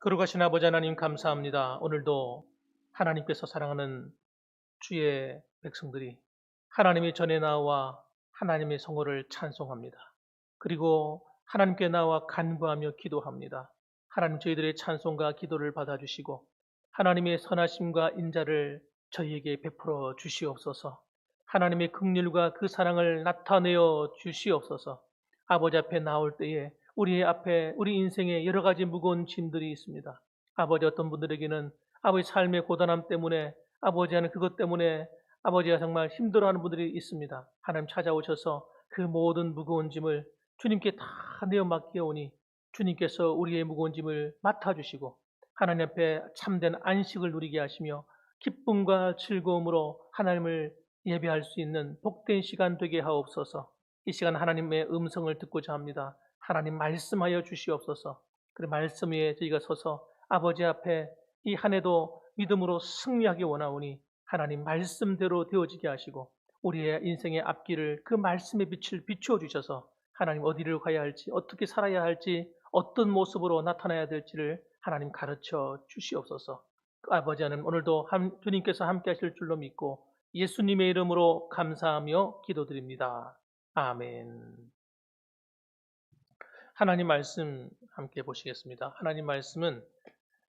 거룩하신 아버지 하나님 감사합니다. 오늘도 하나님께서 사랑하는 주의 백성들이 하나님의 전에 나와 하나님의 성호를 찬송합니다. 그리고 하나님께 나와 간구하며 기도합니다. 하나님 저희들의 찬송과 기도를 받아주시고 하나님의 선하심과 인자를 저희에게 베풀어 주시옵소서. 하나님의 긍휼과 그 사랑을 나타내어 주시옵소서. 아버지 앞에 나올 때에 우리 앞에 우리 인생에 여러 가지 무거운 짐들이 있습니다. 아버지 어떤 분들에게는 아버지 삶의 고단함 때문에 아버지 하는 그것 때문에 아버지가 정말 힘들어하는 분들이 있습니다. 하나님 찾아오셔서 그 모든 무거운 짐을 주님께 다 내어 맡기오니 주님께서 우리의 무거운 짐을 맡아주시고 하나님 앞에 참된 안식을 누리게 하시며 기쁨과 즐거움으로 하나님을 예배할 수 있는 복된 시간 되게 하옵소서. 이 시간 하나님의 음성을 듣고자 합니다. 하나님 말씀하여 주시옵소서. 그 말씀 위에 저희가 서서 아버지 앞에 이 한 해도 믿음으로 승리하기 원하오니 하나님 말씀대로 되어지게 하시고 우리의 인생의 앞길을 그 말씀의 빛을 비추어 주셔서 하나님 어디를 가야 할지 어떻게 살아야 할지 어떤 모습으로 나타나야 될지를 하나님 가르쳐 주시옵소서. 아버지 하나님 오늘도 주님께서 함께 하실 줄로 믿고 예수님의 이름으로 감사하며 기도드립니다. 아멘. 하나님 말씀 함께 보시겠습니다. 하나님 말씀은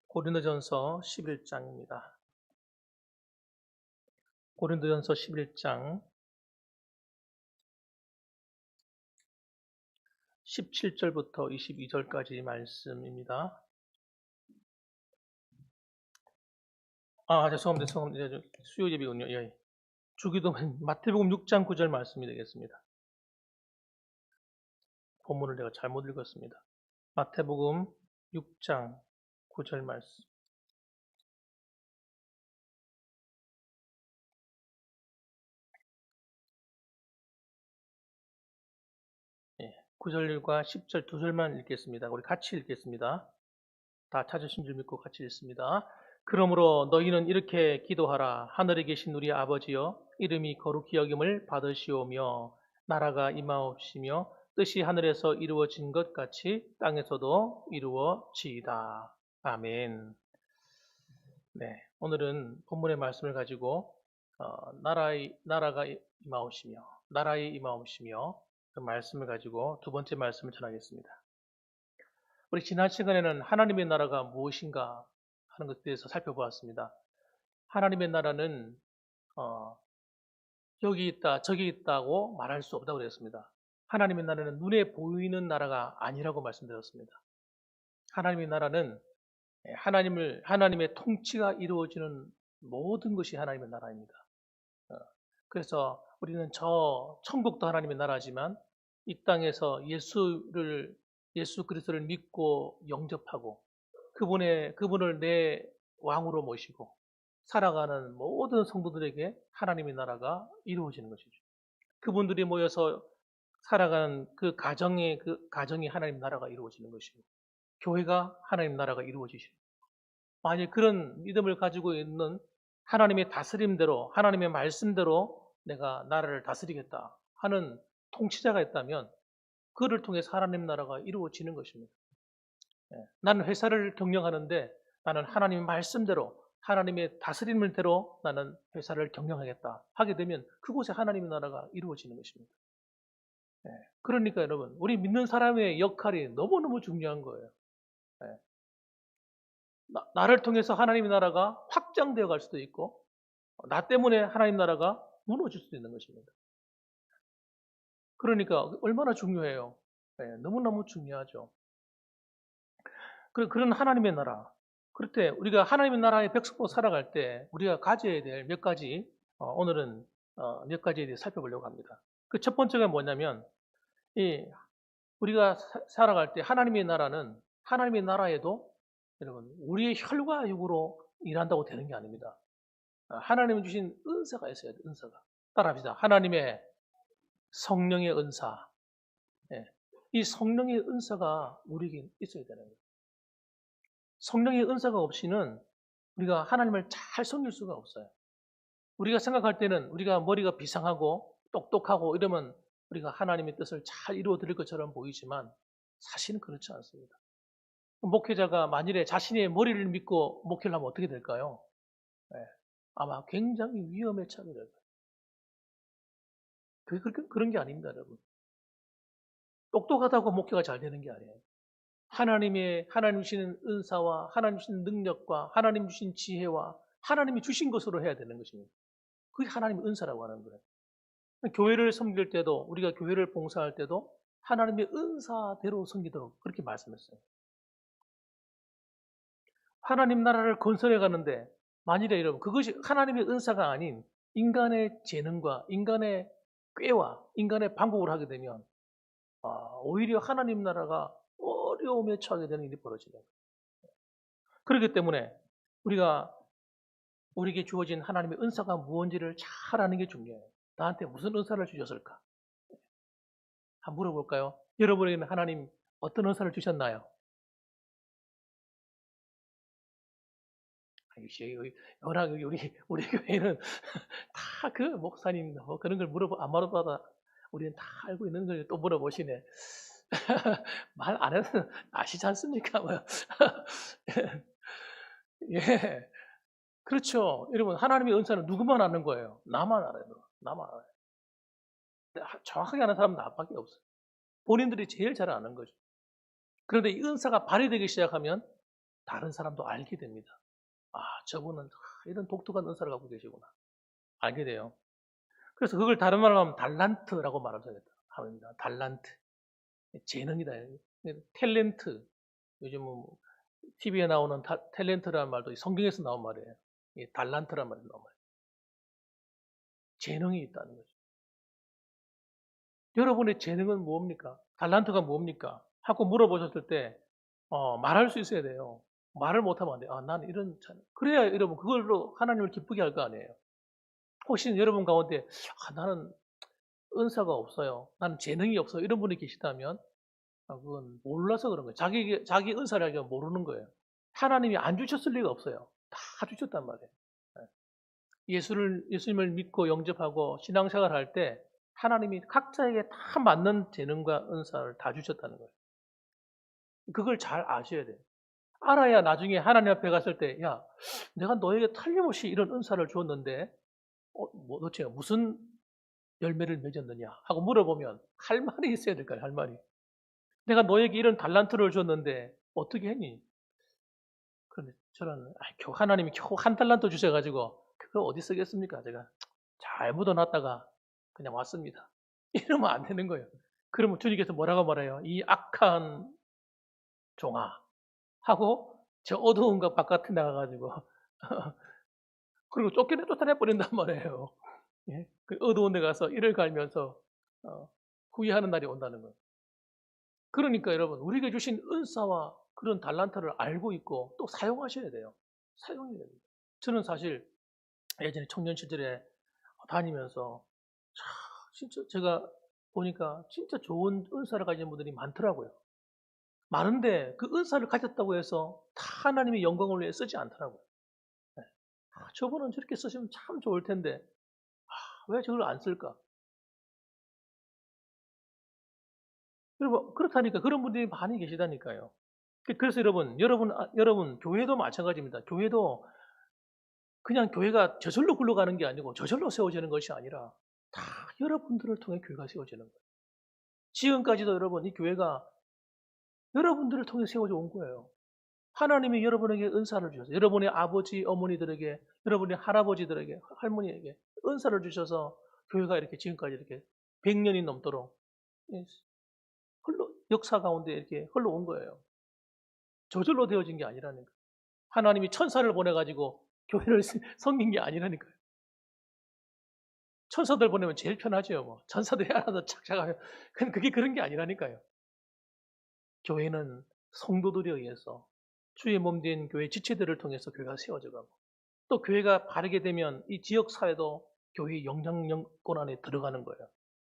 고린도전서 11장입니다. 고린도전서 11장 17절부터 22절까지 말씀입니다. 죄송합니다. 수요 예배군요. 예. 주기도문 마태복음 6장 9절 말씀이 되겠습니다. 본문을 내가 잘못 읽었습니다. 마태복음 6장 9절 말씀. 9절과 10절 두 절만 읽겠습니다. 우리 같이 읽겠습니다. 다 찾으신 줄 믿고 같이 읽습니다. 그러므로 너희는 이렇게 기도하라. 하늘에 계신 우리 아버지여, 이름이 거룩히 여김을 받으시오며 나라가 임하옵시며 뜻이 하늘에서 이루어진 것 같이 땅에서도 이루어지이다. 아멘. 네, 오늘은 본문의 말씀을 가지고 나라가 임하옵시며 나라의 임하옵시며 그 말씀을 가지고 두 번째 말씀을 전하겠습니다. 우리 지난 시간에는 하나님의 나라가 무엇인가 하는 것에 대해서 살펴보았습니다. 하나님의 나라는 여기 있다 저기 있다고 말할 수 없다고 그랬습니다. 하나님의 나라는 눈에 보이는 나라가 아니라고 말씀드렸습니다. 하나님의 나라는 하나님의 통치가 이루어지는 모든 것이 하나님의 나라입니다. 그래서 우리는 저 천국도 하나님의 나라지만 이 땅에서 예수 그리스도를 믿고 영접하고 그분을 내 왕으로 모시고 살아가는 모든 성도들에게 하나님의 나라가 이루어지는 것이죠. 그분들이 모여서 살아가는 그 가정이 하나님 나라가 이루어지는 것이고 교회가 하나님 나라가 이루어지시는. 만약 그런 믿음을 가지고 있는 하나님의 다스림대로 하나님의 말씀대로 내가 나라를 다스리겠다 하는 통치자가 있다면 그를 통해서 하나님 나라가 이루어지는 것입니다. 나는 회사를 경영하는데 나는 하나님의 말씀대로 하나님의 다스림을대로 나는 회사를 경영하겠다 하게 되면 그곳에 하나님의 나라가 이루어지는 것입니다. 그러니까 여러분 우리 믿는 사람의 역할이 너무너무 중요한 거예요. 나를 통해서 하나님의 나라가 확장되어 갈 수도 있고 나 때문에 하나님 나라가 무너질 수도 있는 것입니다. 그러니까 얼마나 중요해요. 너무너무 중요하죠. 그런 하나님의 나라. 그럴 때 우리가 하나님의 나라의 백성으로 살아갈 때 우리가 가져야 될 몇 가지 오늘은 몇 가지에 대해 살펴보려고 합니다. 그 첫 번째가 뭐냐면 우리가 살아갈 때 하나님의 나라는 하나님의 나라에도 여러분 우리의 혈과 육으로 일한다고 되는 게 아닙니다. 하나님이 주신 은사가 있어야 돼요. 은사가. 따라합시다. 하나님의 성령의 은사. 이 성령의 은사가 우리에게 있어야 되는 거예요. 성령의 은사가 없이는 우리가 하나님을 잘 섬길 수가 없어요. 우리가 생각할 때는 우리가 머리가 비상하고 똑똑하고 이러면 우리가 하나님의 뜻을 잘 이루어 드릴 것처럼 보이지만 사실은 그렇지 않습니다. 목회자가 만일에 자신의 머리를 믿고 목회를 하면 어떻게 될까요? 예, 아마 굉장히 위험에 처하게 될 거예요. 그런 게 아닙니다, 여러분. 똑똑하다고 목회가 잘 되는 게 아니에요. 하나님 주시는 은사와 하나님 주시는 능력과 하나님 주신 지혜와 하나님이 주신 것으로 해야 되는 것입니다. 그게 하나님의 은사라고 하는 거예요. 교회를 섬길 때도, 우리가 교회를 봉사할 때도 하나님의 은사대로 섬기도록 그렇게 말씀했어요. 하나님 나라를 건설해 가는데 만일에 여러분 그것이 하나님의 은사가 아닌 인간의 재능과 인간의 꾀와 인간의 방법을 하게 되면 오히려 하나님 나라가 어려움에 처하게 되는 일이 벌어지는 거예요. 그렇기 때문에 우리가 우리에게 주어진 하나님의 은사가 무엇인지를 잘 아는 게 중요해요. 나한테 무슨 은사를 주셨을까? 한번 물어볼까요? 여러분에게는 하나님 어떤 은사를 주셨나요? 워낙 우리 교회는 다 그 목사님 뭐 그런 걸 안 물어봐도 우리는 다 알고 있는 걸 또 물어보시네. 말 안 해도 아시지 않습니까? 뭐. 예. 그렇죠. 여러분, 하나님의 은사는 누구만 아는 거예요? 나만 알아요. 나만 알아요. 정확하게 아는 사람은 나밖에 없어요. 본인들이 제일 잘 아는 거죠. 그런데 이 은사가 발휘되기 시작하면 다른 사람도 알게 됩니다. 저분은 이런 독특한 은사를 갖고 계시구나. 알게 돼요. 그래서 그걸 다른 말로 하면 달란트라고 말을 합니다. 달란트. 재능이다. 탤런트. 요즘 뭐 TV에 나오는 탤런트라는 말도 성경에서 나온 말이에요. 달란트라는 말이 나온 말이에요. 재능이 있다는 거죠. 여러분의 재능은 뭡니까? 달란트가 뭡니까? 하고 물어보셨을 때 말할 수 있어야 돼요. 말을 못하면 안 돼요. 나는 이런 그래야 여러분 그걸로 하나님을 기쁘게 할 거 아니에요. 혹시 여러분 가운데 나는 은사가 없어요. 나는 재능이 없어요. 이런 분이 계시다면 그건 몰라서 그런 거예요. 자기 은사를 알기가 모르는 거예요. 하나님이 안 주셨을 리가 없어요. 다 주셨단 말이에요. 예수님을 믿고 영접하고 신앙생활 할 때 하나님이 각자에게 다 맞는 재능과 은사를 다 주셨다는 거예요. 그걸 잘 아셔야 돼요. 알아야 나중에 하나님 앞에 갔을 때, 야, 내가 너에게 틀림없이 이런 은사를 주었는데, 도대체 무슨 열매를 맺었느냐 하고 물어보면 할 말이 있어야 될까요? 할 말이. 내가 너에게 이런 달란트를 줬는데 어떻게 했니? 그런데 저는 하나님이 겨우 한 달란트 주셔가지고 그거 어디 쓰겠습니까? 제가 잘 묻어놨다가 그냥 왔습니다. 이러면 안 되는 거예요. 그러면 주님께서 뭐라고 말해요? 이 악한 종아 하고 저 어두운 것 바깥에 나가가지고 그리고 쫓아내버린단 말이에요. 예? 그 어두운 데 가서 이를 갈면서 후회하는 날이 온다는 거예요. 그러니까 여러분 우리에게 주신 은사와 그런 달란트를 알고 있고 또 사용하셔야 돼요. 사용해야 됩니다. 저는 사실 예전에 청년 시절에 다니면서 진짜 제가 보니까 진짜 좋은 은사를 가진 분들이 많더라고요. 많은데 그 은사를 가졌다고 해서 다 하나님의 영광을 위해 쓰지 않더라고요. 네. 저분은 저렇게 쓰시면 참 좋을 텐데 왜 저걸 안 쓸까? 여러분 그렇다니까 그런 분들이 많이 계시다니까요. 그래서 여러분 교회도 마찬가지입니다. 교회도 그냥 교회가 저절로 굴러가는 게 아니고 저절로 세워지는 것이 아니라 다 여러분들을 통해 교회가 세워지는 거예요. 지금까지도 여러분 이 교회가 여러분들을 통해 세워져 온 거예요. 하나님이 여러분에게 은사를 주셔서 여러분의 아버지, 어머니들에게 여러분의 할아버지들에게 할머니에게 은사를 주셔서 교회가 이렇게 지금까지 이렇게 100년이 넘도록 역사 가운데 이렇게 흘러온 거예요. 저절로 되어진 게 아니라니까. 하나님이 천사를 보내가지고 교회를 섬긴 게 아니라니까요. 천사들 보내면 제일 편하죠. 뭐. 천사들이 하나 착착하면. 그게 그런 게 아니라니까요. 교회는 성도들에 의해서 주의 몸 된 교회 지체들을 통해서 교회가 세워져 가고 또 교회가 바르게 되면 이 지역 사회도 교회의 영향권 안에 들어가는 거예요.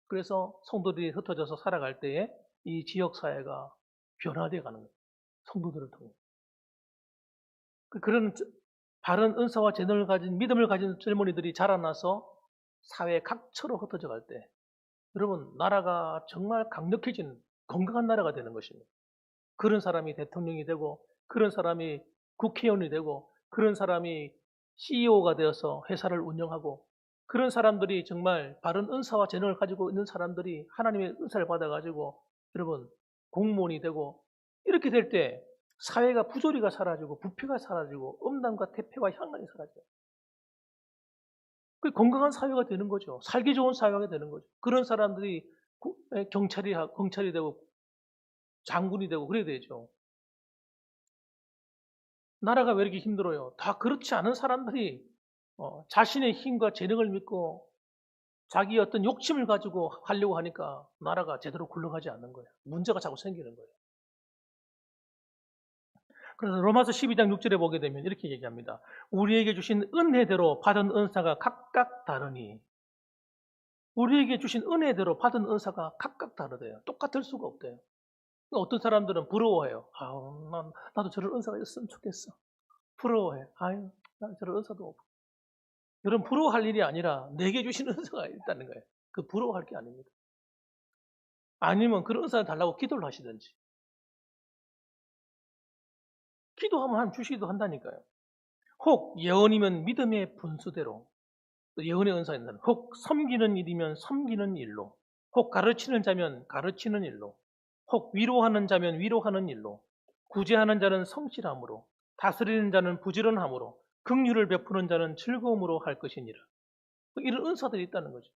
그래서 성도들이 흩어져서 살아갈 때에 이 지역 사회가 변화되어 가는 거예요. 성도들을 통해. 그런 바른 은사와 재능을 가진 믿음을 가진 젊은이들이 자라나서 사회 각처로 흩어져 갈 때 여러분 나라가 정말 강력해진 건강한 나라가 되는 것입니다. 그런 사람이 대통령이 되고 그런 사람이 국회의원이 되고 그런 사람이 CEO가 되어서 회사를 운영하고 그런 사람들이 정말 바른 은사와 재능을 가지고 있는 사람들이 하나님의 은사를 받아가지고 여러분 공무원이 되고 이렇게 될 때 사회가 부조리가 사라지고 부패가 사라지고 음란과 태폐와 향락이 사라져요. 그 건강한 사회가 되는 거죠. 살기 좋은 사회가 되는 거죠. 그런 사람들이 경찰이 되고 장군이 되고 그래야 되죠. 나라가 왜 이렇게 힘들어요? 다 그렇지 않은 사람들이 자신의 힘과 재능을 믿고 자기 어떤 욕심을 가지고 하려고 하니까 나라가 제대로 굴러가지 않는 거예요. 문제가 자꾸 생기는 거예요. 그래서 로마서 12장 6절에 보게 되면 이렇게 얘기합니다. 우리에게 주신 은혜대로 받은 은사가 각각 다르니 우리에게 주신 은혜대로 받은 은사가 각각 다르대요. 똑같을 수가 없대요. 어떤 사람들은 부러워해요. 나도 저런 은사가 있었으면 좋겠어. 부러워해. 난 저런 은사도 없고. 여러분 부러워할 일이 아니라 내게 주신 은사가 있다는 거예요. 그 부러워할 게 아닙니다. 아니면 그런 은사를 달라고 기도를 하시든지. 기도하면 하나님 주시기도 한다니까요. 혹 예언이면 믿음의 분수대로 예언의 은사입니다. 혹 섬기는 일이면 섬기는 일로 혹 가르치는 자면 가르치는 일로 혹 위로하는 자면 위로하는 일로 구제하는 자는 성실함으로 다스리는 자는 부지런함으로 긍휼을 베푸는 자는 즐거움으로 할 것이니라. 이런 은사들이 있다는 거죠.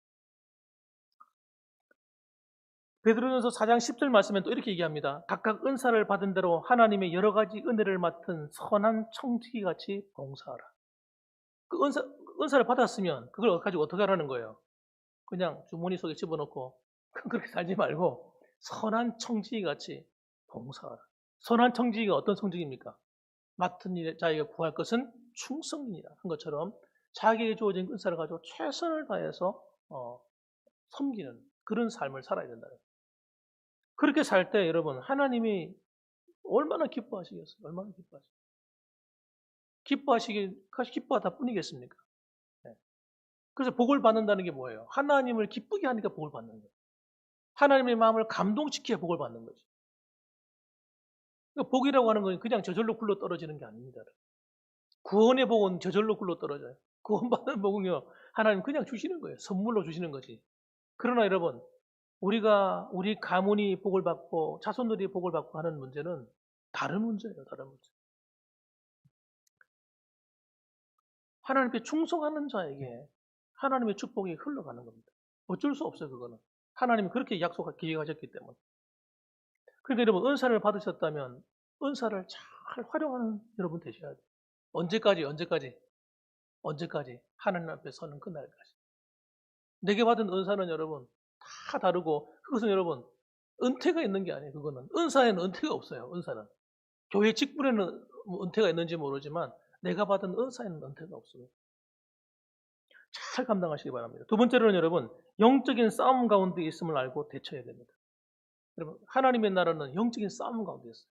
베드로전서 4장 10절 말씀에 또 이렇게 얘기합니다. 각각 은사를 받은 대로 하나님의 여러 가지 은혜를 맡은 선한 청지기 같이 봉사하라. 그 은사를 받았으면 그걸 가지고 어떻게 하라는 거예요? 그냥 주머니 속에 집어넣고 그렇게 살지 말고 선한 청지기 같이 봉사하라. 선한 청지기가 어떤 청지기입니까? 맡은 일에 자기가 구할 것은 충성이라 한 것처럼 자기에게 주어진 은사를 가지고 최선을 다해서 섬기는 그런 삶을 살아야 된다. 그렇게 살 때 여러분 하나님이 얼마나 기뻐하시겠어요? 얼마나 기뻐하다 뿐이겠습니까? 네. 그래서 복을 받는다는 게 뭐예요? 하나님을 기쁘게 하니까 복을 받는 거예요. 하나님의 마음을 감동시켜야 복을 받는 거지. 그러니까 복이라고 하는 건 그냥 저절로 굴러 떨어지는 게 아닙니다. 구원의 복은 저절로 굴러 떨어져요. 구원받는 복은요, 하나님 그냥 주시는 거예요. 선물로 주시는 거지. 그러나 여러분, 우리 가문이 복을 받고 자손들이 복을 받고 하는 문제는 다른 문제예요. 다른 문제. 하나님께 충성하는 자에게 하나님의 축복이 흘러가는 겁니다. 어쩔 수 없어요. 그거는. 하나님이 그렇게 기획하셨기 때문에. 그러니까 여러분 은사를 받으셨다면 은사를 잘 활용하는 여러분 되셔야 돼요. 언제까지 하나님 앞에 서는 그날까지. 내게 받은 은사는 여러분 다 다르고 그것은 여러분 은퇴가 있는 게 아니에요. 그거는 은사에는 은퇴가 없어요. 은사는 교회 직분에는 은퇴가 있는지 모르지만 내가 받은 은사에는 은퇴가 없습니다. 잘 감당하시기 바랍니다. 두 번째로는 여러분 영적인 싸움 가운데 있음을 알고 대처해야 됩니다. 여러분 하나님의 나라는 영적인 싸움 가운데 있어요.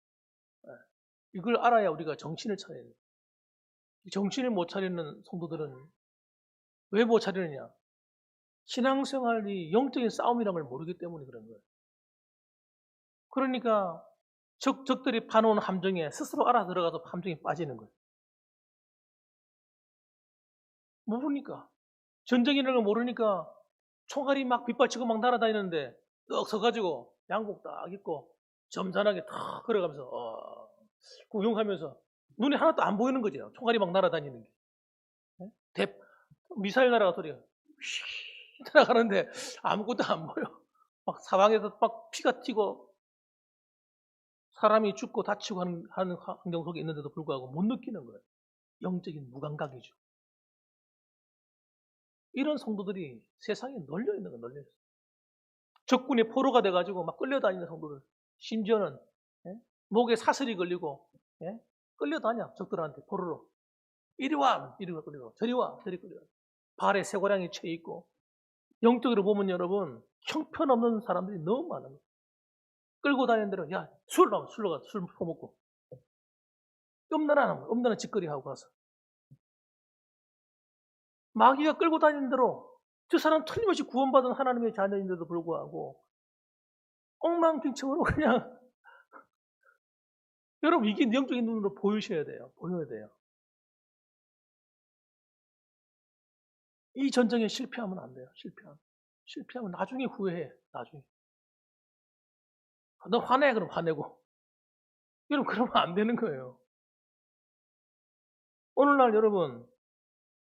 이걸 알아야 우리가 정신을 차려야 돼요. 정신을 못 차리는 성도들은 왜 못 차리느냐? 신앙생활이 영적인 싸움이라는 걸 모르기 때문에 그런 거예요. 그러니까 적들이 파놓은 함정에 스스로 알아 들어가서 함정에 빠지는 거예요. 모르니까. 전쟁이라는 걸 모르니까 총알이 막 빗발치고 막 날아다니는데 떡 서가지고 양복 딱 입고 점잖하게 탁 걸어가면서 구경하면서 눈이 하나도 안 보이는 거죠. 총알이 막 날아다니는 게. 미사일 날아가 소리가 휙 날아가는데 아무것도 안 보여. 막 사방에서 막 피가 튀고 사람이 죽고 다치고 하는 환경 속에 있는데도 불구하고 못 느끼는 거예요. 영적인 무감각이죠. 이런 성도들이 세상에 널려 있는 거예요. 널려 있어요. 적군의 포로가 돼가지고 막 끌려다니는 성도들. 심지어는 목에 사슬이 걸리고 끌려다녀 적들한테 포로로. 이리 와 끌리고 저리 와 저리 끌려. 발에 쇠고랑이 채 있고 영적으로 보면 여러분 형편없는 사람들이 너무 많은 거예요. 끌고 다니는 대로 야 술로 가 술 퍼먹고 엄나나 짓거리 하고 가서 마귀가 끌고 다니는 대로 저 사람 틀림없이 구원받은 하나님의 자녀인데도 불구하고 엉망진창으로 그냥 여러분, 이게 영적인 눈으로 보여야 돼요. 이 전쟁에 실패하면 안 돼요. 실패하면 나중에 후회해. 나중에. 너 화내, 그럼 화내고. 여러분, 그러면 안 되는 거예요. 오늘날 여러분,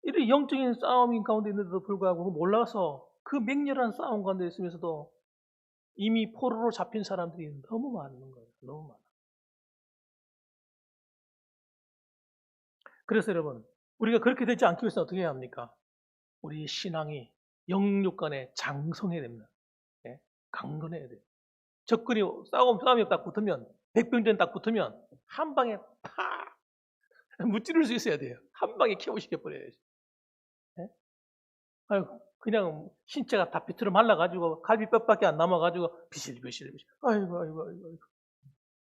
이런 영적인 싸움인 가운데 있는데도 불구하고 몰라서 그 맹렬한 싸움 가운데 있으면서도 이미 포로로 잡힌 사람들이 너무 많은 거예요. 너무 많아. 그래서 여러분, 우리가 그렇게 되지 않기 위해서 어떻게 해야 합니까? 우리 신앙이 영육 간에 장성해야 됩니다. 예? 강건해야 돼요. 적군이 싸움이 딱 붙으면, 백병전 딱 붙으면 한 방에 팍 무찌를 수 있어야 돼요. 한 방에 KO 시켜버려야지. 예? 아유, 그냥 신체가 다 비틀어 말라가지고 갈비뼈밖에 안 남아가지고 비실비실. 아이고.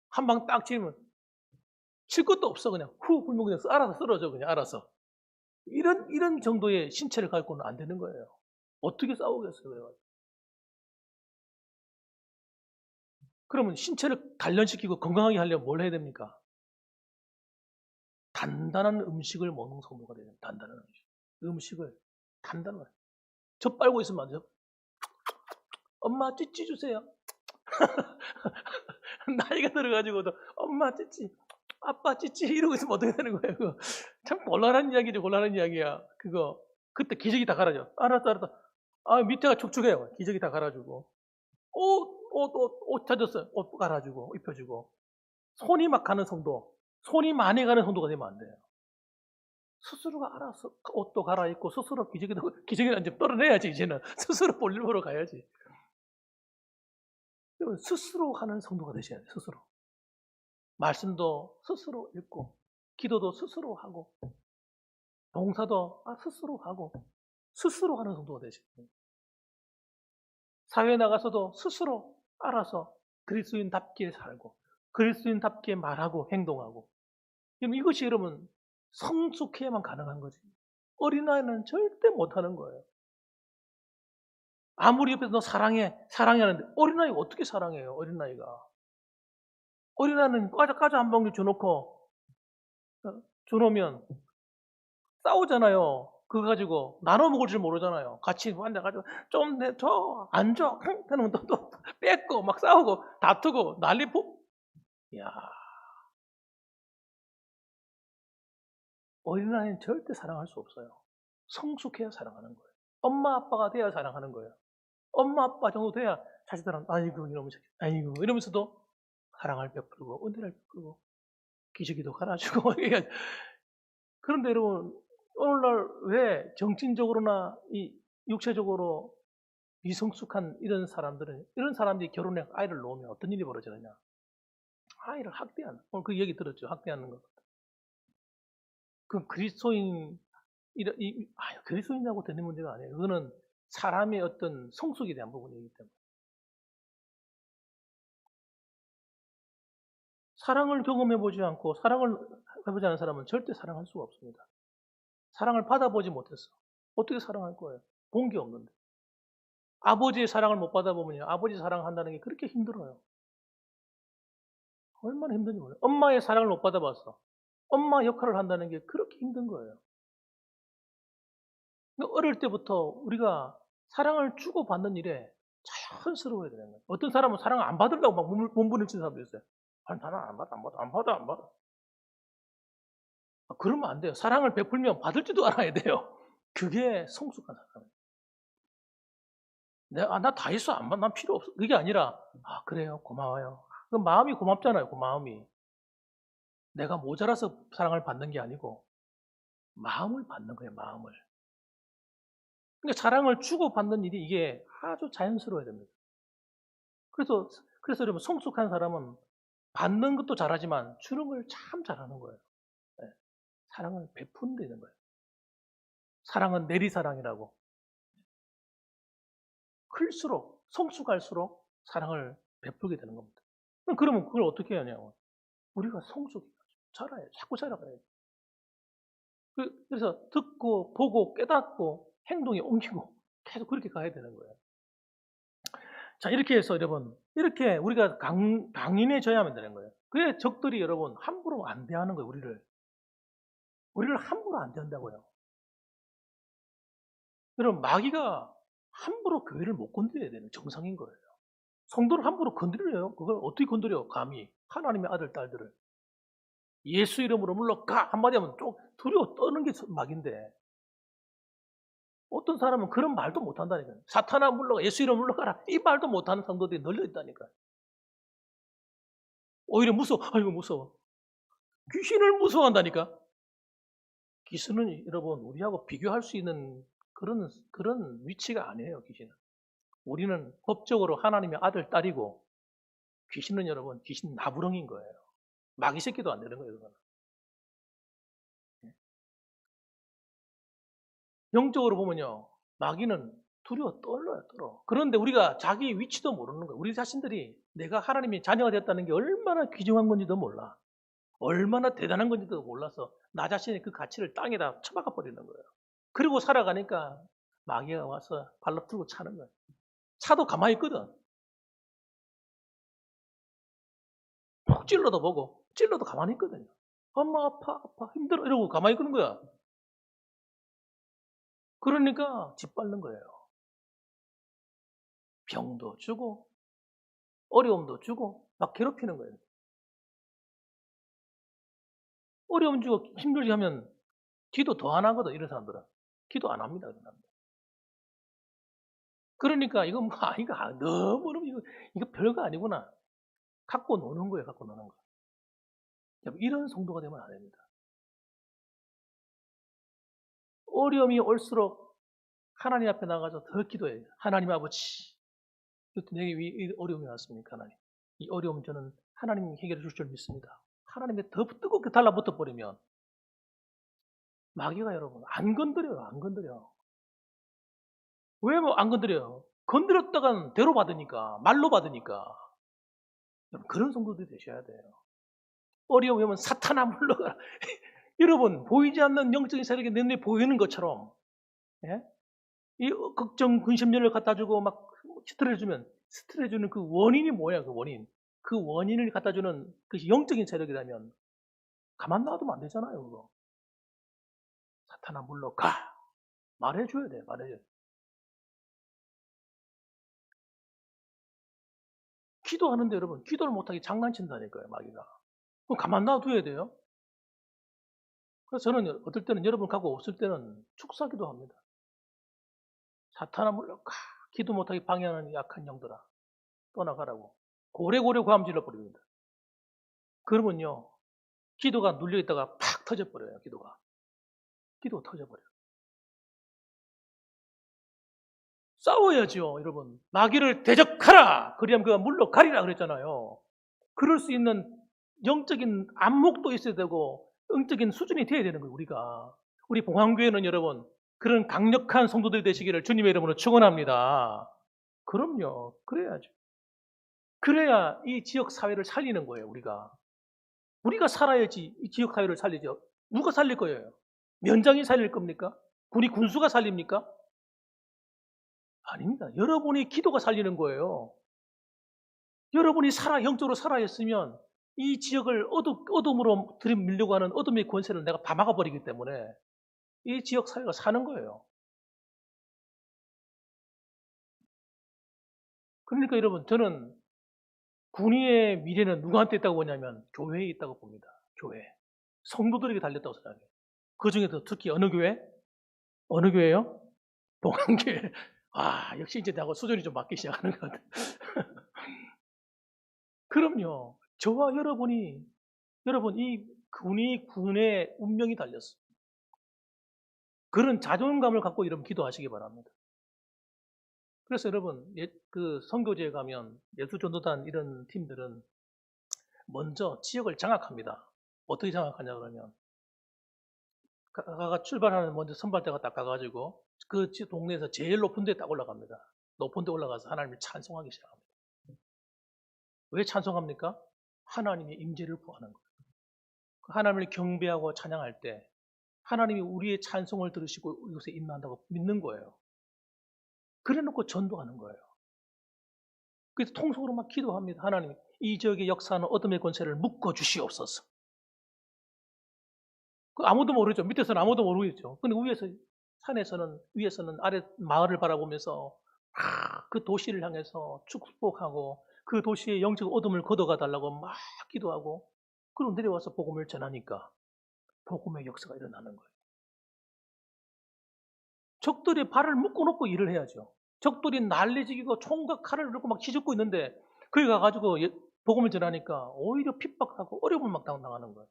한 방 딱 치면 칠 것도 없어. 그냥 후 불면 그냥 알아서 쓰러져. 그냥 알아서. 이런 정도의 신체를 갖고는 안 되는 거예요. 어떻게 싸우겠어요? 그러면 신체를 단련시키고 건강하게 하려면 뭘 해야 됩니까? 단단한 음식을 먹는 성도가 되는 단단한 음식. 음식을 단단한. 젖 빨고 있으면 안 돼요? 엄마 찌찌 주세요. 나이가 들어가지고도 엄마 찌찌, 아빠 찌찌 이러고 있으면 어떻게 되는 거예요? 그거 참 곤란한 이야기죠. 곤란한 이야기야. 그거 그때 기저귀 다 갈아줘. 알았다. 아, 밑에가 촉촉해요. 기저귀 다 갈아주고. 옷 찾았어요. 옷 갈아주고 입혀주고. 손이 막 가는 성도, 손이 많이 가는 성도가 되면 안 돼요. 스스로가 알아서 옷도 갈아입고 스스로 기저귀는 이제 떨어내야지. 이제는 스스로 볼일 보러 가야지. 스스로 하는 성도가 되셔야 돼요. 스스로. 말씀도 스스로 읽고, 기도도 스스로 하고, 봉사도 스스로 하고, 스스로 하는 성도가 되셔야 돼요. 사회에 나가서도 스스로 알아서 그리스도인답게 살고, 그리스도인답게 말하고 행동하고. 이것이 여러분 성숙해야만 가능한 거지. 어린아이는 절대 못하는 거예요. 아무리 옆에서 너 사랑해 하는데 어린아이가 어떻게 사랑해요? 어린아이가. 어린아이는 과자 한 봉지 줘놓으면 싸우잖아요. 그거 가지고 나눠 먹을 줄 모르잖아요. 같이 앉아가지고 좀 줘, 안 줘, 하면 또 뺏고 막 싸우고 다투고 이야, 어린아이는 절대 사랑할 수 없어요. 성숙해야 사랑하는 거예요. 엄마 아빠가 돼야 사랑하는 거예요. 엄마 아빠 정도 돼야 자식들은 아이고 이러면서도 사랑을 베풀고 은혜를 베풀고 기저귀도 갈아주고. 그런데 여러분, 오늘날 왜 정신적으로나 이 육체적으로 미성숙한 이런 사람들이 결혼해 아이를 놓으면 어떤 일이 벌어지느냐? 아이를 학대하는. 오늘 그 얘기 들었죠? 학대하는 거. 그 그리스도인이라고 되는 문제가 아니에요. 그거는 사람의 어떤 성숙에 대한 부분이기 때문에. 사랑을 경험해보지 않고 사랑을 해보지 않은 사람은 절대 사랑할 수가 없습니다. 사랑을 받아보지 못했어. 어떻게 사랑할 거예요? 본 게 없는데. 아버지의 사랑을 못 받아보면요, 아버지 사랑한다는 게 그렇게 힘들어요. 얼마나 힘든지 몰라요. 엄마의 사랑을 못 받아봤어. 엄마 역할을 한다는 게 그렇게 힘든 거예요. 어릴 때부터 우리가 사랑을 주고받는 일에 자연스러워야 되는 거예요. 어떤 사람은 사랑을 안 받으려고 막 몸부림치는 사람도 있어요. 아니, 나는 안 받아. 그러면 안 돼요. 사랑을 베풀면 받을 줄도 알아야 돼요. 그게 성숙한 사람이에요. 나 다 있어. 안 받아. 난 필요 없어. 그게 아니라, 그래요. 고마워요. 그 마음이 고맙잖아요. 그 마음이. 내가 모자라서 사랑을 받는 게 아니고, 마음을 받는 거예요. 마음을. 그러니까 사랑을 주고받는 일이 이게 아주 자연스러워야 됩니다. 그래서 여러분, 성숙한 사람은 받는 것도 잘하지만 주는 걸 참 잘하는 거예요. 네. 사랑을 베푼다는 거예요. 사랑은 내리사랑이라고. 클수록, 성숙할수록 사랑을 베풀게 되는 겁니다. 그러면 그걸 어떻게 하냐고. 우리가 자라요. 자꾸 자라가야죠. 그래서 듣고, 보고, 깨닫고, 행동에 옮기고, 계속 그렇게 가야 되는 거예요. 자, 이렇게 해서 여러분, 이렇게 우리가 강인해져야만 되는 거예요. 그래 적들이 여러분 함부로 안 대하는 거예요. 우리를 함부로 안 대한다고요. 여러분 마귀가 함부로 교회를 못 건드려야 되는 정상인 거예요. 성도를 함부로 건드려요. 그걸 어떻게 건드려? 감히 하나님의 아들 딸들을 예수 이름으로 물러가 한마디 하면 좀 두려워 떠는 게 마귀인데 어떤 사람은 그런 말도 못 한다니까요. 사탄아 물러가 예수 이름 물러가라 이 말도 못하는 성도들이 널려 있다니까요. 오히려 무서워. 아이고 무서워. 귀신을 무서워한다니까. 귀신은 여러분 우리하고 비교할 수 있는 그런 위치가 아니에요. 귀신은. 우리는 법적으로 하나님의 아들 딸이고 귀신은 여러분 귀신 나부렁인 거예요. 마귀 새끼도 안 되는 거예요. 그거는. 영적으로 보면요. 마귀는 두려워 떨어요. 떨어. 그런데 우리가 자기 위치도 모르는 거예요. 우리 자신들이 내가 하나님의 자녀가 됐다는 게 얼마나 귀중한 건지도 몰라. 얼마나 대단한 건지도 몰라서 나 자신의 그 가치를 땅에다 처박아 버리는 거예요. 그리고 살아가니까 마귀가 와서 발로 풀고 차는 거예요. 차도 가만히 있거든. 푹 찔러도 보고 찔러도 가만히 있거든요. 엄마 아파 힘들어 이러고 가만히 있는 거야. 그러니까 짓밟는 거예요. 병도 주고 어려움도 주고 막 괴롭히는 거예요. 어려움 주고 힘들게 하면 기도 더 안 하거든. 이런 사람들은. 기도 안 합니다. 이런 사람들. 그러니까 이거 뭐 아이가 너무 이거 별거 아니구나. 갖고 노는 거예요. 갖고 노는 거. 이런 성도가 되면 안 됩니다. 어려움이 올수록 하나님 앞에 나가서 더 기도해요. 하나님 아버지, 내게 이 어려움이 왔습니까? 하나님. 이 어려움 저는 하나님이 해결해 줄 줄 믿습니다. 하나님에 더 뜨겁게 달라붙어 버리면 마귀가 여러분 안 건드려요. 안 건드려. 왜 뭐 안 건드려요? 건드렸다간 대로 받으니까, 말로 받으니까. 그런 성도들이 되셔야 돼요. 어려움이 오면 사탄아 물러가라. 여러분 보이지 않는 영적인 세력이 내 눈에 보이는 것처럼 예? 이 걱정 근심료를 갖다 주고 막 스트레스 주면 스트레스 주는 그 원인이 뭐야? 그 원인. 그 원인을 갖다 주는 그 영적인 세력이라면 가만 놔두면 안 되잖아요. 그거. 사탄아 물러가. 말해줘야 돼. 말해줘야 돼. 기도하는데 여러분 기도를 못하게 장난친다니까요. 마귀가. 그럼 가만 놔둬야 돼요. 그래서 저는 어떨 때는 여러분 갖고 없을 때는 축사기도 합니다. 사탄아 물러가. 기도 못하게 방해하는 약한 영들아. 떠나가라고. 고래고래 고함 질러버립니다. 그러면요. 기도가 눌려있다가 팍 터져버려요. 기도가 터져버려요. 싸워야죠. 여러분. 마귀를 대적하라. 그리하면 그가 물러가리라 그랬잖아요. 그럴 수 있는 영적인 안목도 있어야 되고 영적인 수준이 돼야 되는 거예요. 우리가. 우리 봉황교회는 여러분 그런 강력한 성도들이 되시기를 주님의 이름으로 축원합니다. 그럼요. 그래야죠. 그래야 이 지역 사회를 살리는 거예요. 우리가 살아야지 이 지역 사회를 살리죠. 누가 살릴 거예요? 면장이 살릴 겁니까? 군수가 살립니까? 아닙니다. 여러분이 기도가 살리는 거예요. 여러분이 영적으로 살아있으면 이 지역을 어둠으로 들이밀려고 하는 어둠의 권세를 내가 다 막아버리기 때문에 이 지역 사회가 사는 거예요. 그러니까 여러분 저는 군의의 미래는 누구한테 있다고 보냐면 교회에 있다고 봅니다. 교회. 성도들에게 달렸다고 생각해요. 그중에서 특히 어느 교회? 어느 교회요? 봉안교회. 아, 역시 이제 나하고 수준이 좀 맞기 시작하는 것 같아요. 그럼요. 저와 여러분 이 군의 운명이 달렸어요. 그런 자존감을 갖고 여러분 기도하시기 바랍니다. 그래서 여러분 그 선교지에 가면 예수전도단 이런 팀들은 먼저 지역을 장악합니다. 어떻게 장악하냐 그러면 가가 출발하는 먼저 선발대가 딱 가가지고 그 동네에서 제일 높은 데에 딱 올라갑니다. 높은 데 올라가서 하나님을 찬송하기 시작합니다. 왜 찬송합니까? 하나님의 임재를 구하는 거예요. 하나님을 경배하고 찬양할 때 하나님이 우리의 찬송을 들으시고 이곳에 임한다고 믿는 거예요. 그래 놓고 전도하는 거예요. 그래서 통속으로 막 기도합니다. 하나님 이 지역에 역사하는 어둠의 권세를 묶어 주시옵소서. 아무도 모르죠. 밑에서는 아무도 모르겠죠. 근데 위에서는 아래 마을을 바라보면서 그 도시를 향해서 축복하고 그 도시의 영적 어둠을 걷어가 달라고 막 기도하고, 그리고 내려와서 복음을 전하니까 복음의 역사가 일어나는 거예요. 적들이 발을 묶어놓고 일을 해야죠. 적들이 난리지기고 총과 칼을 들고 막 휘젓고 있는데 거기 가가지고 복음을 전하니까 오히려 핍박하고 어려움을 막 당하는 거예요.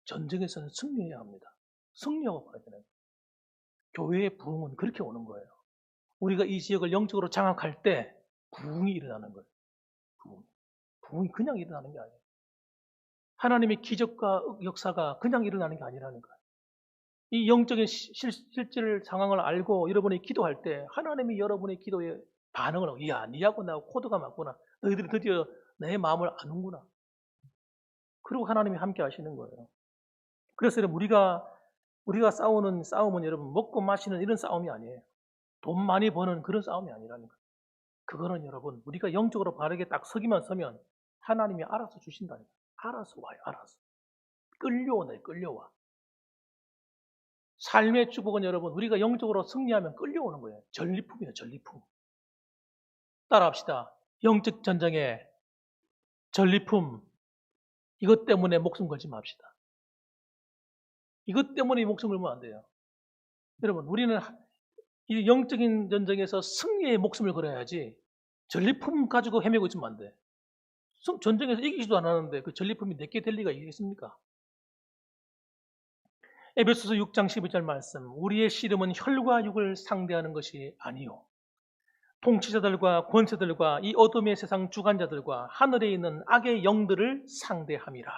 전쟁에서는 승리해야 합니다. 승리하고 가야 되는 거예요. 교회의 부흥은 그렇게 오는 거예요. 우리가 이 지역을 영적으로 장악할 때 부흥이 일어나는 거예요. 부흥이 그냥 일어나는 게 아니에요. 하나님의 기적과 역사가 그냥 일어나는 게 아니라는 거예요. 이 영적인 실질 상황을 알고 여러분이 기도할 때 하나님이 여러분의 기도에 반응을 하고, 야, 니하고 나하고 코드가 맞구나. 너희들이 드디어 내 마음을 아는구나. 그리고 하나님이 함께 하시는 거예요. 그래서 우리가 싸우는 싸움은 여러분 먹고 마시는 이런 싸움이 아니에요. 돈 많이 버는 그런 싸움이 아니라는 거예요. 그거는 여러분 우리가 영적으로 바르게 딱 서기만 서면 하나님이 알아서 주신다니까. 알아서 와요. 알아서. 끌려오네. 끌려와. 삶의 축복은 여러분 우리가 영적으로 승리하면 끌려오는 거예요. 전리품이에요. 전리품. 따라합시다. 영적 전쟁에 전리품, 이것 때문에 목숨 걸지 맙시다. 이것 때문에 목숨 걸면 안 돼요. 여러분 우리는 이 영적인 전쟁에서 승리의 목숨을 걸어야지 전리품 가지고 헤매고 있으면 안 돼. 전쟁에서 이기지도 않았는데 그 전리품이 내게 될 리가 있겠습니까? 에베소서 6장 12절 말씀, 우리의 씨름은 혈과 육을 상대하는 것이 아니요 통치자들과 권세들과 이 어둠의 세상 주관자들과 하늘에 있는 악의 영들을 상대함이라.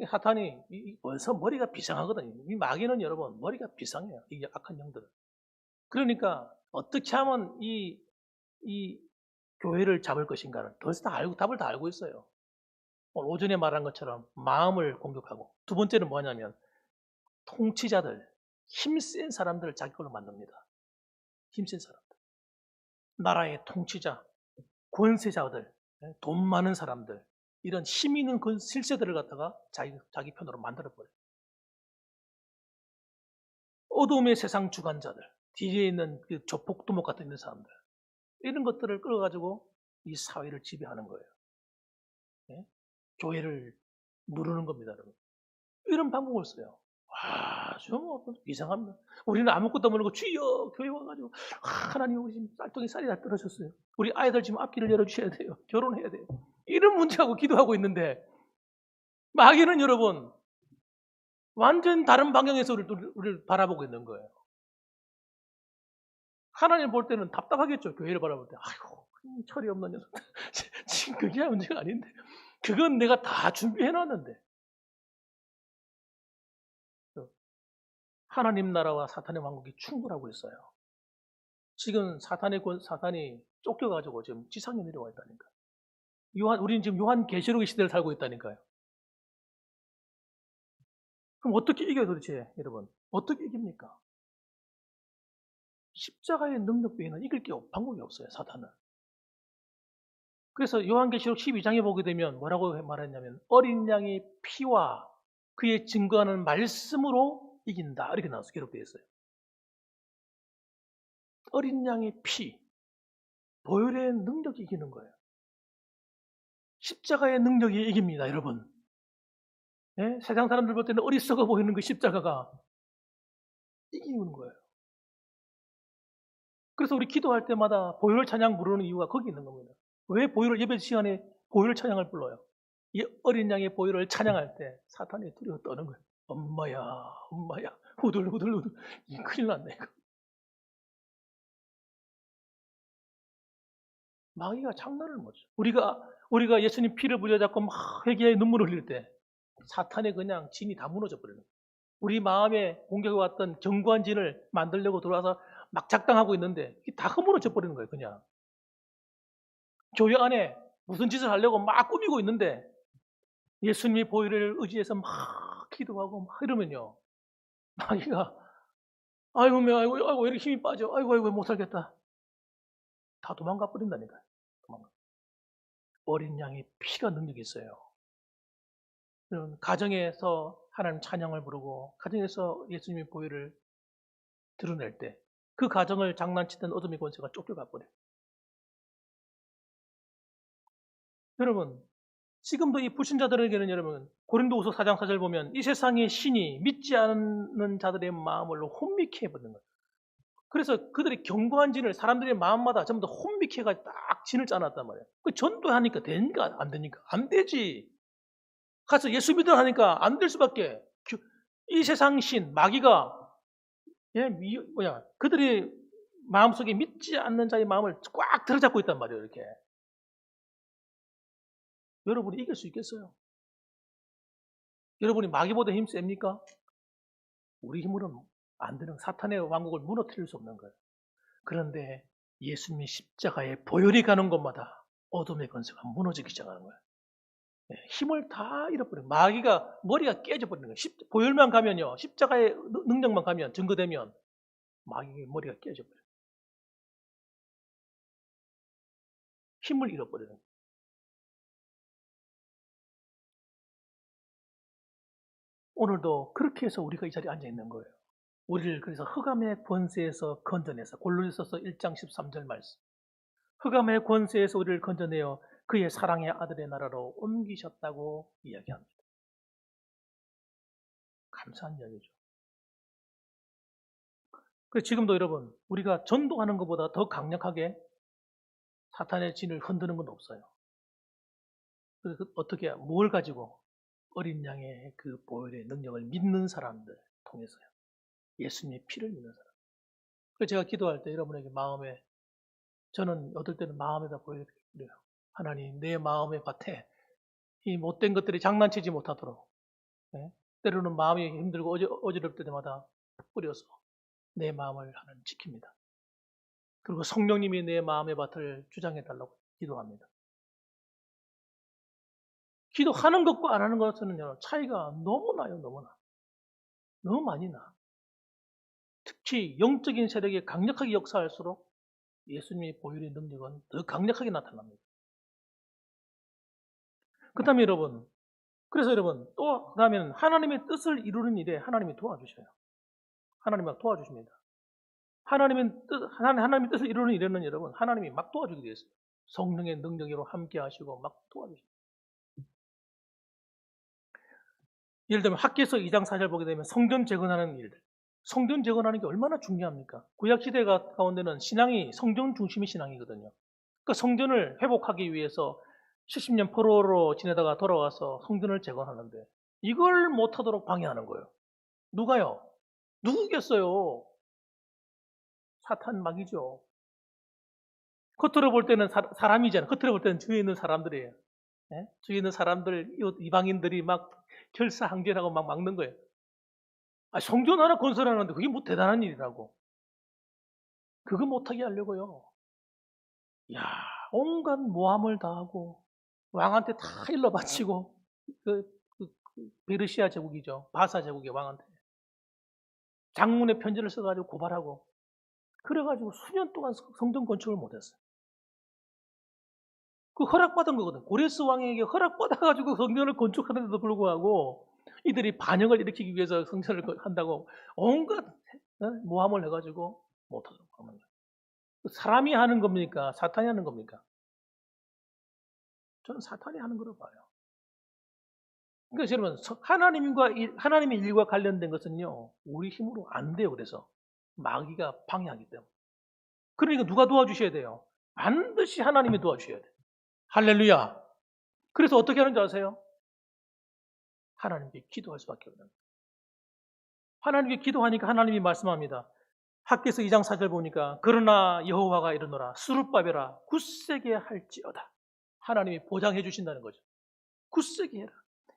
사탄이 벌써 머리가 비상하거든요. 이 마귀는 여러분 머리가 비상해요. 이 악한 영들은. 그러니까 어떻게 하면 이 교회를 잡을 것인가를 답을 다 알고 있어요. 오늘 오전에 말한 것처럼 마음을 공격하고, 두 번째는 뭐냐면 통치자들, 힘센 사람들을 자기 걸로 만듭니다. 힘센 사람들. 나라의 통치자, 권세자들, 돈 많은 사람들, 이런 힘 있는 그 실세들을 갖다가 자기 편으로 만들어버려요. 어둠의 세상 주관자들, 뒤에 있는 그 조폭두목 같은 있는 사람들, 이런 것들을 끌어가지고 이 사회를 지배하는 거예요. 네? 교회를 누르는 겁니다, 여러분. 이런 방법을 써요. 와, 좀 이상합니다. 우리는 아무것도 모르고 주여 교회 와가지고 하나님 우리 지금 쌀떡이 쌀이 다 떨어졌어요. 우리 아이들 지금 앞길을 열어주셔야 돼요. 결혼해야 돼요. 이런 문제하고 기도하고 있는데 마귀는 여러분 완전 다른 방향에서 우리를 바라보고 있는 거예요. 하나님 볼 때는 답답하겠죠. 교회를 바라볼 때. 아이고 철이 없는 녀석. 지금 그게 문제가 아닌데. 그건 내가 다 준비해놨는데. 하나님 나라와 사탄의 왕국이 충돌하고 있어요. 지금 사탄이 쫓겨가지고 지금 지상에 내려와 있다니까. 우리는 지금 요한계시록의 시대를 살고 있다니까요. 그럼 어떻게 이겨요 도대체 여러분? 어떻게 이깁니까? 십자가의 능력 외에는 이길 게 방법이 없어요, 사탄은. 그래서 요한계시록 12장에 보게 되면 뭐라고 말했냐면 어린 양의 피와 그의 증거하는 말씀으로 이긴다. 이렇게 나와서 기록되어 있어요. 어린 양의 피, 보혈의 능력이 이기는 거예요. 십자가의 능력이 이깁니다, 여러분. 네? 세상 사람들 볼 때는 어리석어 보이는 그 십자가가 이기는 거예요. 그래서 우리 기도할 때마다 보혈 찬양 부르는 이유가 거기 있는 겁니다. 왜 예배 시간에 보혈 찬양을 불러요? 이 어린 양의 보혈을 찬양할 때 사탄이 두려워 떠는 거예요. 엄마야, 엄마야, 후들후들. 큰일 났네, 이거. 마귀가 장난을 못 쳐. 우리가 예수님 피를 부여잡고 막 회개에 눈물을 흘릴 때 사탄이 그냥 진이 다 무너져 버리는 거예요. 우리 마음에 공격해 왔던 견고한 진을 만들려고 들어와서 막 작당하고 있는데 다 허물어져 버리는 거예요, 그냥. 교회 안에 무슨 짓을 하려고 막 꾸미고 있는데 예수님의 보혈을 의지해서 막 기도하고 막 이러면요. 마귀가 아이고 왜 이렇게 힘이 빠져. 아이고 못 살겠다. 다 도망가 버린다니까요. 도망가. 어린 양의 피가 능력이 있어요. 그런 가정에서 하나님 찬양을 부르고 가정에서 예수님의 보혈을 드러낼 때 그 가정을 장난치던 어둠의 권세가 쫓겨가 버려요. 여러분, 지금도 이 불신자들에게는 여러분 고린도후서 4장 4절 보면 이 세상의 신이 믿지 않는 자들의 마음을 혼미케 해버리는 거예요. 그래서 그들이 견고한 진을 사람들의 마음마다 전부 다 혼미케 해가지고 딱 진을 짜놨단 말이에요. 그 전도하니까 되니까 안 되니까 안 되지. 가서 예수 믿으라 하니까 안 될 수밖에. 이 세상 신 마귀가 그들의 마음속에 믿지 않는 자의 마음을 꽉 들어잡고 있단 말이에요. 이렇게. 여러분이 이길 수 있겠어요? 여러분이 마귀보다 힘 셉니까? 우리 힘으로는 안 되는 사탄의 왕국을 무너뜨릴 수 없는 거예요. 그런데 예수님이 십자가에 보혈이 가는 곳마다 어둠의 권세가 무너지기 시작하는 거예요. 힘을 다 잃어버려요. 마귀가 머리가 깨져버리는 거예요. 보혈만 가면요. 십자가의 능력만 가면 증거되면 마귀의 머리가 깨져버려요. 힘을 잃어버리는 거예요. 오늘도 그렇게 해서 우리가 이 자리에 앉아 있는 거예요. 우리를 그래서 흑암의 권세에서 건져내서 골로새서 1장 13절 말씀. 흑암의 권세에서 우리를 건져내어 그의 사랑의 아들의 나라로 옮기셨다고 이야기합니다. 감사한 이야기죠. 그래서 지금도 여러분 우리가 전도하는 것보다 더 강력하게 사탄의 진을 흔드는 건 없어요. 그래서 어떻게 뭘 가지고 어린 양의 그 보혈의 능력을 믿는 사람들 통해서요. 예수님의 피를 믿는 사람. 그래서 제가 기도할 때 여러분에게 마음에 저는 어떨 때는 마음에다 보여드려요. 하나님 내 마음의 밭에 이 못된 것들이 장난치지 못하도록 때로는 마음이 힘들고 어지럽을 때마다 뿌려서 내 마음을 하나님 지킵니다. 그리고 성령님이 내 마음의 밭을 주장해달라고 기도합니다. 기도하는 것과 안 하는 것은 차이가 너무 나요. 너무나. 너무 많이 나. 특히 영적인 세력이 강력하게 역사할수록 예수님의 보혈의 능력은 더 강력하게 나타납니다. 그 다음에 여러분, 그래서 여러분, 또, 그 다음에는 하나님의 뜻을 이루는 일에 하나님이 도와주셔요. 하나님이 막 도와주십니다. 하나님의 뜻을 이루는 일에는 여러분, 하나님이 막 도와주게 되어 있어요. 성령의 능력으로 함께 하시고 막 도와주십니다. 예를 들면 학계서 2장 4절 보게 되면 성전 재건하는 일들. 성전 재건하는 게 얼마나 중요합니까? 구약시대 가운데는 신앙이 성전 중심의 신앙이거든요. 그러니까 성전을 회복하기 위해서 70년 포로로 지내다가 돌아와서 성전을 재건하는데 이걸 못하도록 방해하는 거예요. 누가요? 누구겠어요? 사탄 마귀죠. 겉으로 볼 때는 사람이잖아요. 겉으로 볼 때는 주위에 있는 사람들이에요. 네? 주위에 있는 사람들, 이방인들이 막 결사항전하고 막 막는 거예요. 성전 하나 건설하는데 그게 뭐 대단한 일이라고. 그거 못하게 하려고요. 야, 온갖 모함을 다하고 왕한테 다 일러 바치고 베르시아 제국이죠. 바사 제국의 왕한테 장문의 편지를 써가지고 고발하고 그래가지고 수년 동안 성전 건축을 못했어요. 그 허락받은 거거든. 고레스 왕에게 허락받아가지고 성전을 건축하는데도 불구하고 이들이 반역을 일으키기 위해서 성전을 한다고 온갖 모함을 해가지고 못하도록 하는 거예요. 사람이 하는 겁니까? 사탄이 하는 겁니까? 저는 사탄이 하는 거로 봐요. 그러니까 여러분, 하나님의 일과 관련된 것은요, 우리 힘으로 안 돼요. 그래서 마귀가 방해하기 때문에. 그러니까 누가 도와주셔야 돼요? 반드시 하나님이 도와주셔야 돼요. 할렐루야. 그래서 어떻게 하는지 아세요? 하나님께 기도할 수밖에 없는 거예요. 하나님께 기도하니까 하나님이 말씀합니다. 학개서 2장 4절 보니까 그러나 여호와가 이르노라 수르바벨아 굳세게 할지어다. 하나님이 보장해 주신다는 거죠. 굳세게 해라.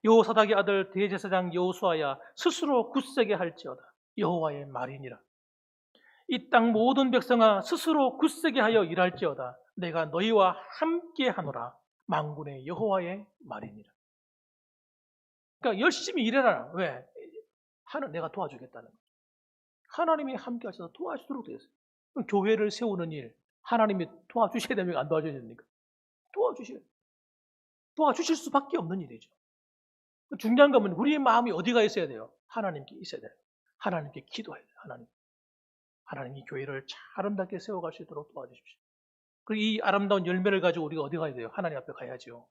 여호사닥의 아들 대제사장 여호수아야 스스로 굳세게 할지어다. 여호와의 말이니라. 이 땅 모든 백성아 스스로 굳세게 하여 일할지어다. 내가 너희와 함께 하노라. 만군의 여호와의 말이니라. 그러니까 열심히 일해라. 왜? 내가 도와주겠다는 거예요. 하나님이 함께 하셔서 도와주도록 되어 있어요. 교회를 세우는 일, 하나님이 도와주셔야 됩니까? 안 도와주셔야 됩니까? 도와주실 수밖에 없는 일이죠. 중요한 건 우리의 마음이 어디가 있어야 돼요? 하나님께 있어야 돼요. 하나님께 기도해야 돼요. 하나님이 교회를 아름답게 세워갈 수 있도록 도와주십시오. 그리고 이 아름다운 열매를 가지고 우리가 어디 가야 돼요? 하나님 앞에 가야죠.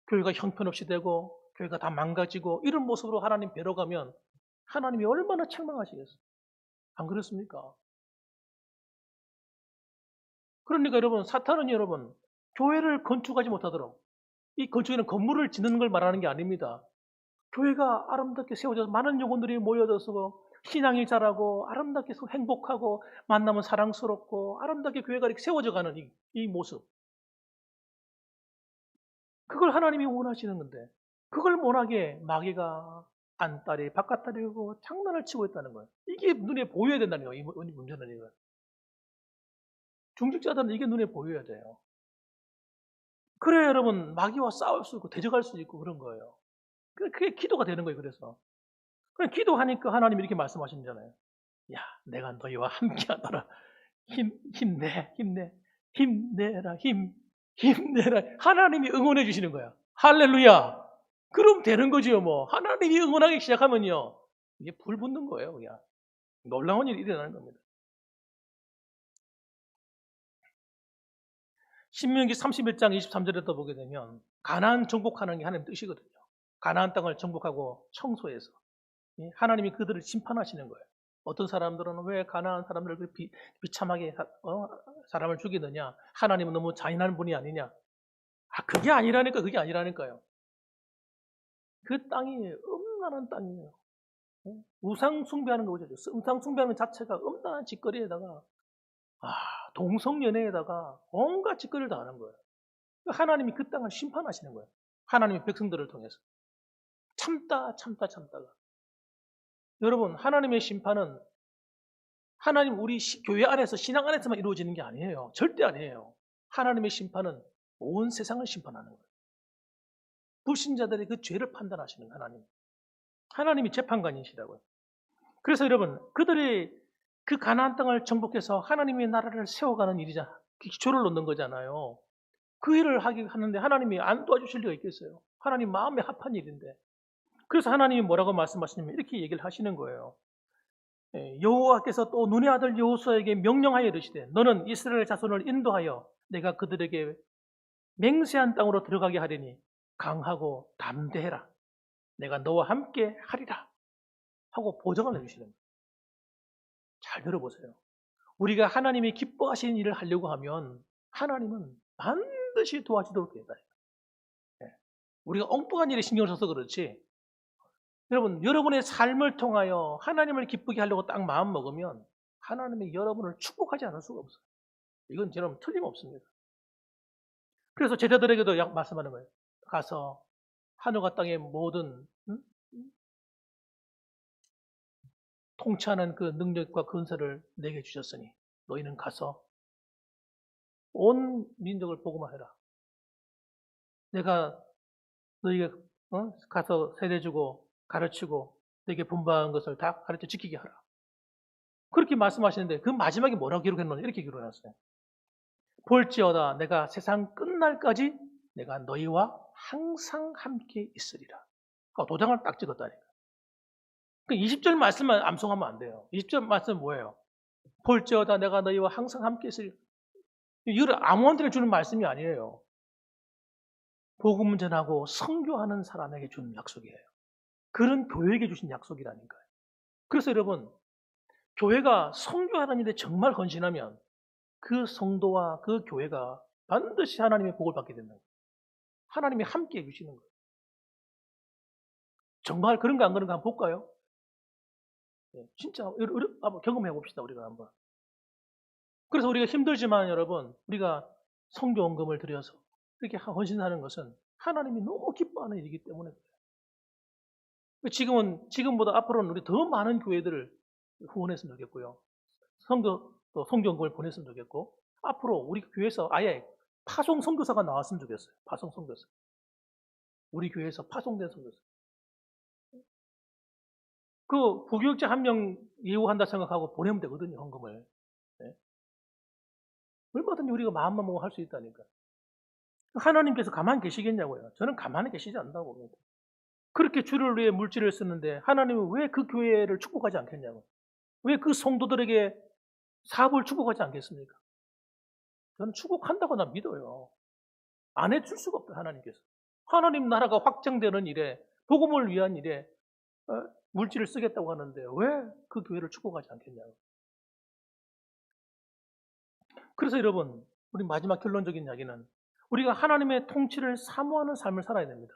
교회가 형편없이 되고 교회가 다 망가지고 이런 모습으로 하나님 뵈러 가면 하나님이 얼마나 책망하시겠어요? 안 그렇습니까? 그러니까 여러분, 사탄은 여러분 교회를 건축하지 못하도록, 이 건축에는 건물을 짓는 걸 말하는 게 아닙니다. 교회가 아름답게 세워져서 많은 영혼들이 모여져서 신앙이 자라고 아름답게 행복하고 만나면 사랑스럽고 아름답게 교회가 이렇게 세워져가는 이 모습, 그걸 하나님이 원하시는 건데 그걸 못하게 마귀가 안달이 바깥다리고 장난을 치고 있다는 거예요. 이게 눈에 보여야 된다는 거예요. 이 문제는 이거. 중직자들은 이게 눈에 보여야 돼요. 그래야 여러분 마귀와 싸울 수 있고 대적할 수 있고 그런 거예요. 그게 기도가 되는 거예요. 그래서 그냥 기도하니까 하나님이 이렇게 말씀하시잖아요. 야, 내가 너희와 함께하노라. 힘내라. 힘내라. 하나님이 응원해 주시는 거야. 할렐루야. 그럼 되는 거지요, 뭐. 하나님이 응원하기 시작하면요, 이게 불 붙는 거예요, 그냥. 놀라운 일이 일어나는 겁니다. 신명기 31장 23절에 또 보게 되면 가나안 정복하는 게 하나님 뜻이거든요. 가나안 땅을 정복하고 청소해서 하나님이 그들을 심판하시는 거예요. 어떤 사람들은 왜 가나안 사람들을 비참하게 사람을 죽이느냐? 하나님은 너무 잔인한 분이 아니냐? 그게 아니라니까요. 그 땅이 음란한 땅이에요. 우상 숭배하는 거죠. 우상 숭배하는 자체가 음란한 짓거리에다가 동성연애에다가 온갖 짓거리를 다 하는 거예요. 하나님이 그 땅을 심판하시는 거예요. 하나님의 백성들을 통해서. 참다가. 여러분, 하나님의 심판은 하나님 우리 교회 안에서 신앙 안에서만 이루어지는 게 아니에요. 절대 아니에요. 하나님의 심판은 온 세상을 심판하는 거예요. 불신자들의 그 죄를 판단하시는 하나님. 하나님이 재판관이시라고요. 그래서 여러분, 그들이 그 가나안 땅을 정복해서 하나님의 나라를 세워가는 일이잖아. 기초를 놓는 거잖아요. 그 일을 하는데 하나님이 안 도와주실 리가 있겠어요. 하나님 마음에 합한 일인데. 그래서 하나님이 뭐라고 말씀하시냐면 이렇게 얘기를 하시는 거예요. 여호와께서 또 눈의 아들 여호수아에게 명령하여 이르시되 너는 이스라엘 자손을 인도하여 내가 그들에게 맹세한 땅으로 들어가게 하리니 강하고 담대해라. 내가 너와 함께 하리라. 하고 보장을 해주시는 거예요. 잘 들어보세요. 우리가 하나님이 기뻐하시는 일을 하려고 하면 하나님은 반드시 도와주도록 되어 있다. 우리가 엉뚱한 일에 신경을 써서 그렇지, 여러분, 여러분의 삶을 통하여 하나님을 기쁘게 하려고 딱 마음 먹으면 하나님이 여러분을 축복하지 않을 수가 없어요. 이건 여러분 틀림없습니다. 그래서 제자들에게도 말씀하는 거예요. 가서 하늘과 땅의 모든 통치하는 그 능력과 근세를 내게 주셨으니 너희는 가서 온 민족을 복음화 해라. 내가 너희가 가서 세대주고 가르치고 너에게 분부한 것을 다 가르쳐 지키게 하라. 그렇게 말씀하시는데 그 마지막에 뭐라고 기록했느냐? 이렇게 기록해놨어요. 볼지어다 내가 세상 끝날까지 내가 너희와 항상 함께 있으리라. 도장을 딱 찍었다니까. 그 20절 말씀만 암송하면 안 돼요. 20절 말씀은 뭐예요? 볼지어다 내가 너희와 항상 함께 있으리라. 이걸 아무한테나 주는 말씀이 아니에요. 복음 전하고 선교하는 사람에게 주는 약속이에요. 그런 교회에게 주신 약속이라니까요. 그래서 여러분, 교회가 선교하는 일에 정말 헌신하면 그 성도와 그 교회가 반드시 하나님의 복을 받게 된다. 하나님이 함께 해주시는 거예요. 정말 그런가 안 그런가 한번 볼까요? 진짜 한번 경험해 봅시다. 우리가 한번. 그래서 우리가 힘들지만 여러분, 우리가 선교원금을 들여서 이렇게 헌신하는 것은 하나님이 너무 기뻐하는 일이기 때문에 그래요. 지금보다 앞으로는 우리 더 많은 교회들을 후원했으면 좋겠고요. 선교원금을 보냈으면 좋겠고, 앞으로 우리 교회에서 아예 파송 선교사가 나왔으면 좋겠어요. 파송 선교사. 우리 교회에서 파송된 선교사. 그 부교육자 한 명 예우한다 생각하고 보내면 되거든요, 헌금을. 네. 얼마든지 우리가 마음만 먹으면 할 수 있다니까. 하나님께서 가만히 계시겠냐고요. 저는 가만히 계시지 않다고 봅니다. 그렇게 주를 위해 물질을 쓰는데 하나님은 왜 그 교회를 축복하지 않겠냐고. 왜 그 성도들에게 사업을 축복하지 않겠습니까? 저는 축복한다고 난 믿어요. 안 해줄 수가 없다, 하나님께서. 하나님 나라가 확장되는 일에, 복음을 위한 일에 물질을 쓰겠다고 하는데 왜 그 교회를 축복하지 않겠냐고. 그래서 여러분, 우리 마지막 결론적인 이야기는 우리가 하나님의 통치를 사모하는 삶을 살아야 됩니다.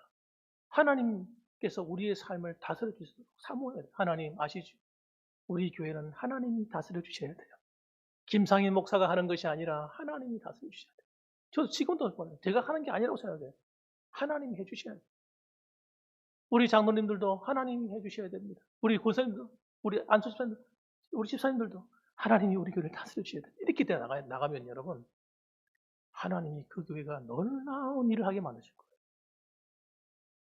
하나님께서 우리의 삶을 다스려 주시도록 사모해야 돼요. 하나님 아시죠? 우리 교회는 하나님이 다스려 주셔야 돼요. 김상인 목사가 하는 것이 아니라 하나님이 다스려 주셔야 돼요. 저도 지금도 제가 하는 게 아니라고 생각해요. 하나님이 해주셔야 돼요. 우리 장로님들도 하나님이 해주셔야 됩니다. 우리 권사님도, 우리 안수집사님들, 우리 집사님들도 하나님이 우리 교회를 다스려 주셔야 돼요. 이렇게 나가면 여러분, 하나님이 그 교회가 놀라운 일을 하게 만드실 거예요.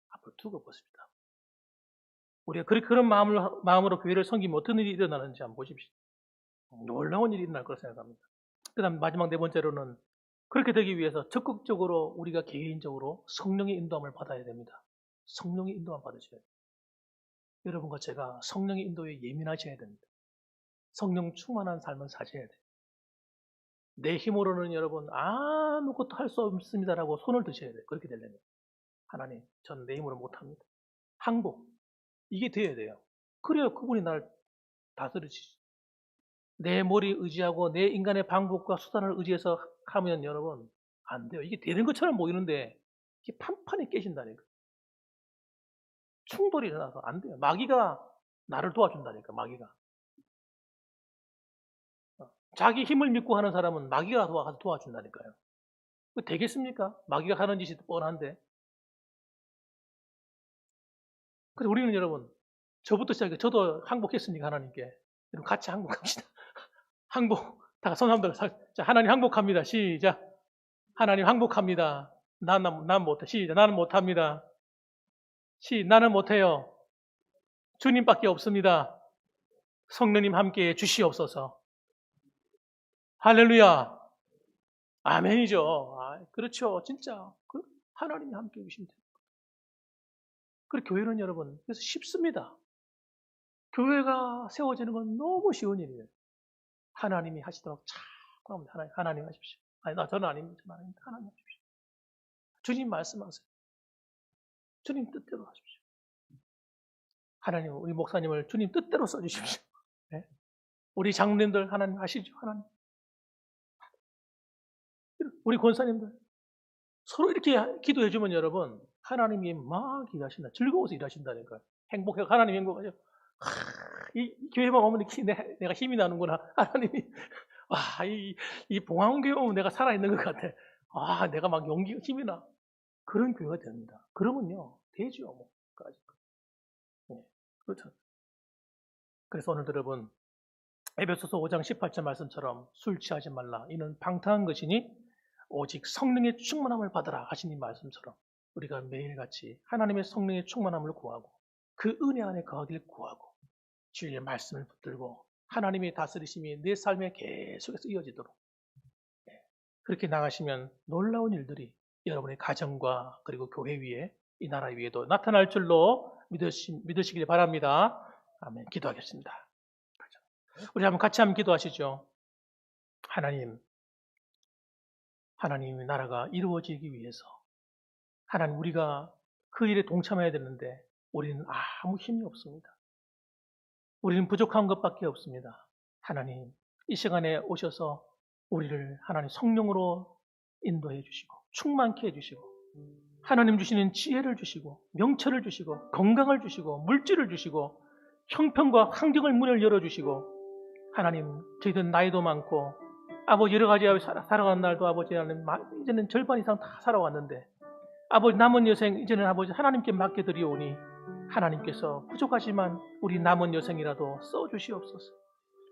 앞으로 두고 보십니다. 우리가 그런 마음으로 교회를 섬기면 어떤 일이 일어나는지 한번 보십시오. 놀라운 일이 일어날 거라 생각합니다. 그 다음 마지막 네 번째로는 그렇게 되기 위해서 적극적으로 우리가 개인적으로 성령의 인도함을 받아야 됩니다. 성령의 인도함을 받으셔야 돼요. 여러분과 제가 성령의 인도에 예민하셔야 됩니다. 성령 충만한 삶을 사셔야 돼요. 내 힘으로는 여러분 아무것도 할 수 없습니다라고 손을 드셔야 돼요. 그렇게 되려면. 하나님, 저는 내 힘으로 못합니다. 항복. 이게 돼야 돼요. 그래야 그분이 날 다스리시죠. 내 머리 의지하고 내 인간의 방법과 수단을 의지해서 하면 여러분 안 돼요. 이게 되는 것처럼 보이는데 이게 판판이 깨진다니까. 충돌이 일어나서 안 돼요. 마귀가 나를 도와준다니까. 마귀가. 자기 힘을 믿고 하는 사람은 마귀가 도와준다니까요. 되겠습니까? 마귀가 하는 짓이 뻔한데. 그래서 우리는 여러분, 저부터 시작해. 저도 항복했으니까 하나님께. 여러분 같이 항복합시다. 항복. 다 손 한번 들어. 자, 하나님 항복합니다. 시작. 하나님 항복합니다. 난 못해. 시작. 나는 못합니다. 나는 못해요. 주님밖에 없습니다. 성령님 함께 주시옵소서. 할렐루야. 아멘이죠. 그렇죠. 진짜. 하나님이 함께 해주시면 돼요. 그리고 교회는 여러분, 그래서 쉽습니다. 교회가 세워지는 건 너무 쉬운 일이에요. 하나님이 하시도록 자꾸 하면 하나님 하십시오. 저는 아닙니다. 하나님 하십시오. 주님 말씀하세요. 주님 뜻대로 하십시오. 하나님, 우리 목사님을 주님 뜻대로 써주십시오. 네? 우리 장로님들 하나님 아시죠? 하나님. 우리 권사님들 서로 이렇게 기도해주면 여러분 하나님이 막 일하신다. 즐거워서 일하신다니까요. 행복해. 하나님 행복하죠. 이 교회만 오면 내가 힘이 나는구나. 하나님이 이 봉황교회 오면 내가 살아있는 것 같아. 내가 막 힘이 나. 그런 교회가 됩니다. 그러면요 되죠. 뭐. 네, 그렇죠. 그래서 오늘 여러분 에베소서 5장 18절 말씀처럼 술 취하지 말라. 이는 방탕한 것이니 오직 성령의 충만함을 받으라 하신 이 말씀처럼 우리가 매일같이 하나님의 성령의 충만함을 구하고 그 은혜 안에 거하길 구하고 주의 말씀을 붙들고 하나님의 다스리심이 내 삶에 계속해서 이어지도록 그렇게 나가시면 놀라운 일들이 여러분의 가정과 그리고 교회 위에 이 나라 위에도 나타날 줄로 믿으시길 바랍니다. 아멘. 기도하겠습니다. 우리 같이 한번 기도하시죠. 하나님의 나라가 이루어지기 위해서 하나님 우리가 그 일에 동참해야 되는데 우리는 아무 힘이 없습니다. 우리는 부족한 것밖에 없습니다. 하나님 이 시간에 오셔서 우리를 하나님 성령으로 인도해 주시고 충만케 해주시고 하나님 주시는 지혜를 주시고 명철을 주시고 건강을 주시고 물질을 주시고 형편과 환경을 문을 열어주시고 하나님 저희들 나이도 많고 아버지 여러 가지 살아가는 날도 아버지 이제는 절반 이상 다 살아왔는데 아버지 남은 여생 이제는 아버지 하나님께 맡겨드리오니 하나님께서 부족하지만 우리 남은 여생이라도 써주시옵소서.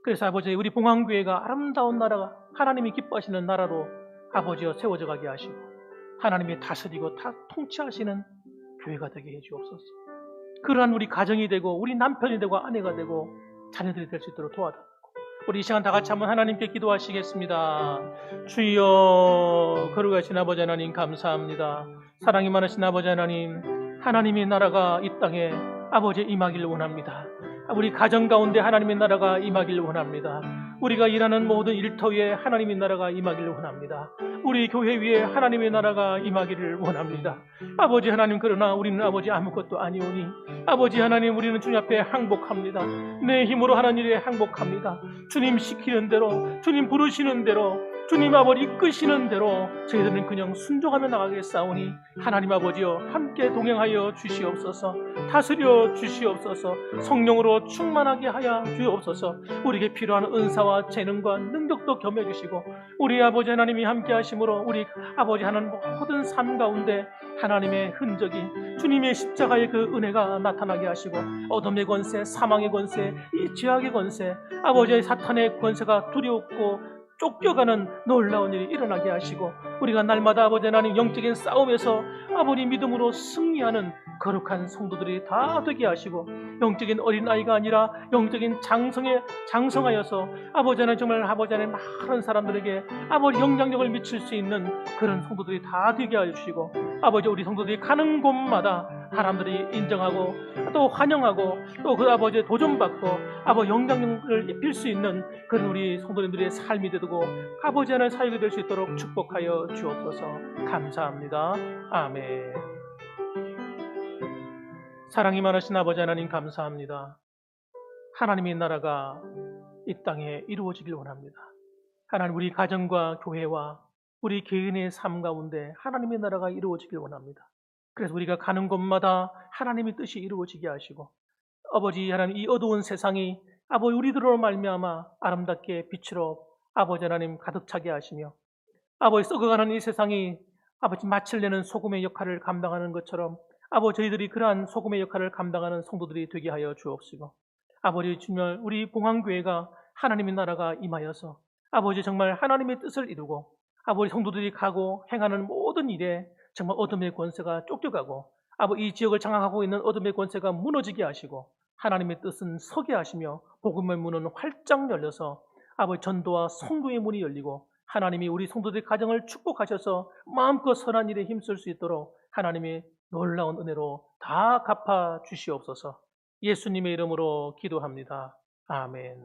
그래서 아버지 우리 봉황교회가 아름다운 나라가 하나님이 기뻐하시는 나라로 아버지여 세워져 가게 하시고 하나님이 다스리고 다 통치하시는 교회가 되게 해주옵소서. 그러한 우리 가정이 되고 우리 남편이 되고 아내가 되고 자녀들이 될 수 있도록 도와달라고 우리 이 시간 다 같이 한번 하나님께 기도하시겠습니다. 주여, 거룩하신 아버지 하나님 감사합니다. 사랑이 많으신 아버지 하나님, 하나님의 나라가 이 땅에 아버지 임하기를 원합니다. 우리 가정 가운데 하나님의 나라가 임하기를 원합니다. 우리가 일하는 모든 일터에 하나님의 나라가 임하기를 원합니다. 우리 교회 위에 하나님의 나라가 임하기를 원합니다. 아버지 하나님, 그러나 우리는 아버지 아무것도 아니오니 아버지 하나님, 우리는 주님 앞에 항복합니다. 내 힘으로 하는 일에 항복합니다. 주님 시키는 대로, 주님 부르시는 대로, 주님 아버지 이끄시는 대로 저희들은 그냥 순종하며 나가겠사오니 하나님 아버지여 함께 동행하여 주시옵소서. 다스려 주시옵소서. 성령으로 충만하게 하여 주옵소서. 우리에게 필요한 은사와 재능과 능력도 겸해 주시고 우리 아버지 하나님이 함께 하심으로 우리 아버지 하나님 모든 삶 가운데 하나님의 흔적이, 주님의 십자가의 그 은혜가 나타나게 하시고 어둠의 권세, 사망의 권세, 이 죄악의 권세, 아버지의 사탄의 권세가 두렵고 쫓겨가는 놀라운 일이 일어나게 하시고 우리가 날마다 아버지 하나님 영적인 싸움에서 아버지 믿음으로 승리하는 거룩한 성도들이 다 되게 하시고 영적인 어린아이가 아니라 영적인 장성하여서 아버지 하나님, 정말 아버지 하나님 많은 사람들에게 아버지 영향력을 미칠 수 있는 그런 성도들이 다 되게 하시고 아버지, 우리 성도들이 가는 곳마다 사람들이 인정하고 또 환영하고 또 그 아버지의 도전받고 아버지 영향력을 입힐 수 있는 그런 우리 성도님들의 삶이 되고 아버지 하나님 사역이 될 수 있도록 축복하여 주옵소서. 감사합니다. 아멘. 사랑이 많으신 아버지 하나님 감사합니다. 하나님의 나라가 이 땅에 이루어지길 원합니다. 하나님, 우리 가정과 교회와 우리 개인의 삶 가운데 하나님의 나라가 이루어지길 원합니다. 그래서 우리가 가는 곳마다 하나님의 뜻이 이루어지게 하시고 아버지 하나님, 이 어두운 세상이 아버지 우리들로 말미암아 아름답게 빛으로 아버지 하나님 가득 차게 하시며 아버지 썩어가는 이 세상이 아버지 맛을 내는 소금의 역할을 감당하는 것처럼 아버지 저희들이 그러한 소금의 역할을 감당하는 성도들이 되게 하여 주옵시고 아버지 주님, 우리 봉황교회가 하나님의 나라가 임하여서 아버지 정말 하나님의 뜻을 이루고 아버지 성도들이 가고 행하는 모든 일에 정말 어둠의 권세가 쫓겨가고 아버지 이 지역을 장악하고 있는 어둠의 권세가 무너지게 하시고 하나님의 뜻은 서게 하시며 복음의 문은 활짝 열려서 아버지 전도와 선교의 문이 열리고 하나님이 우리 성도들의 가정을 축복하셔서 마음껏 선한 일에 힘쓸 수 있도록 하나님의 놀라운 은혜로 다 갚아 주시옵소서. 예수님의 이름으로 기도합니다. 아멘.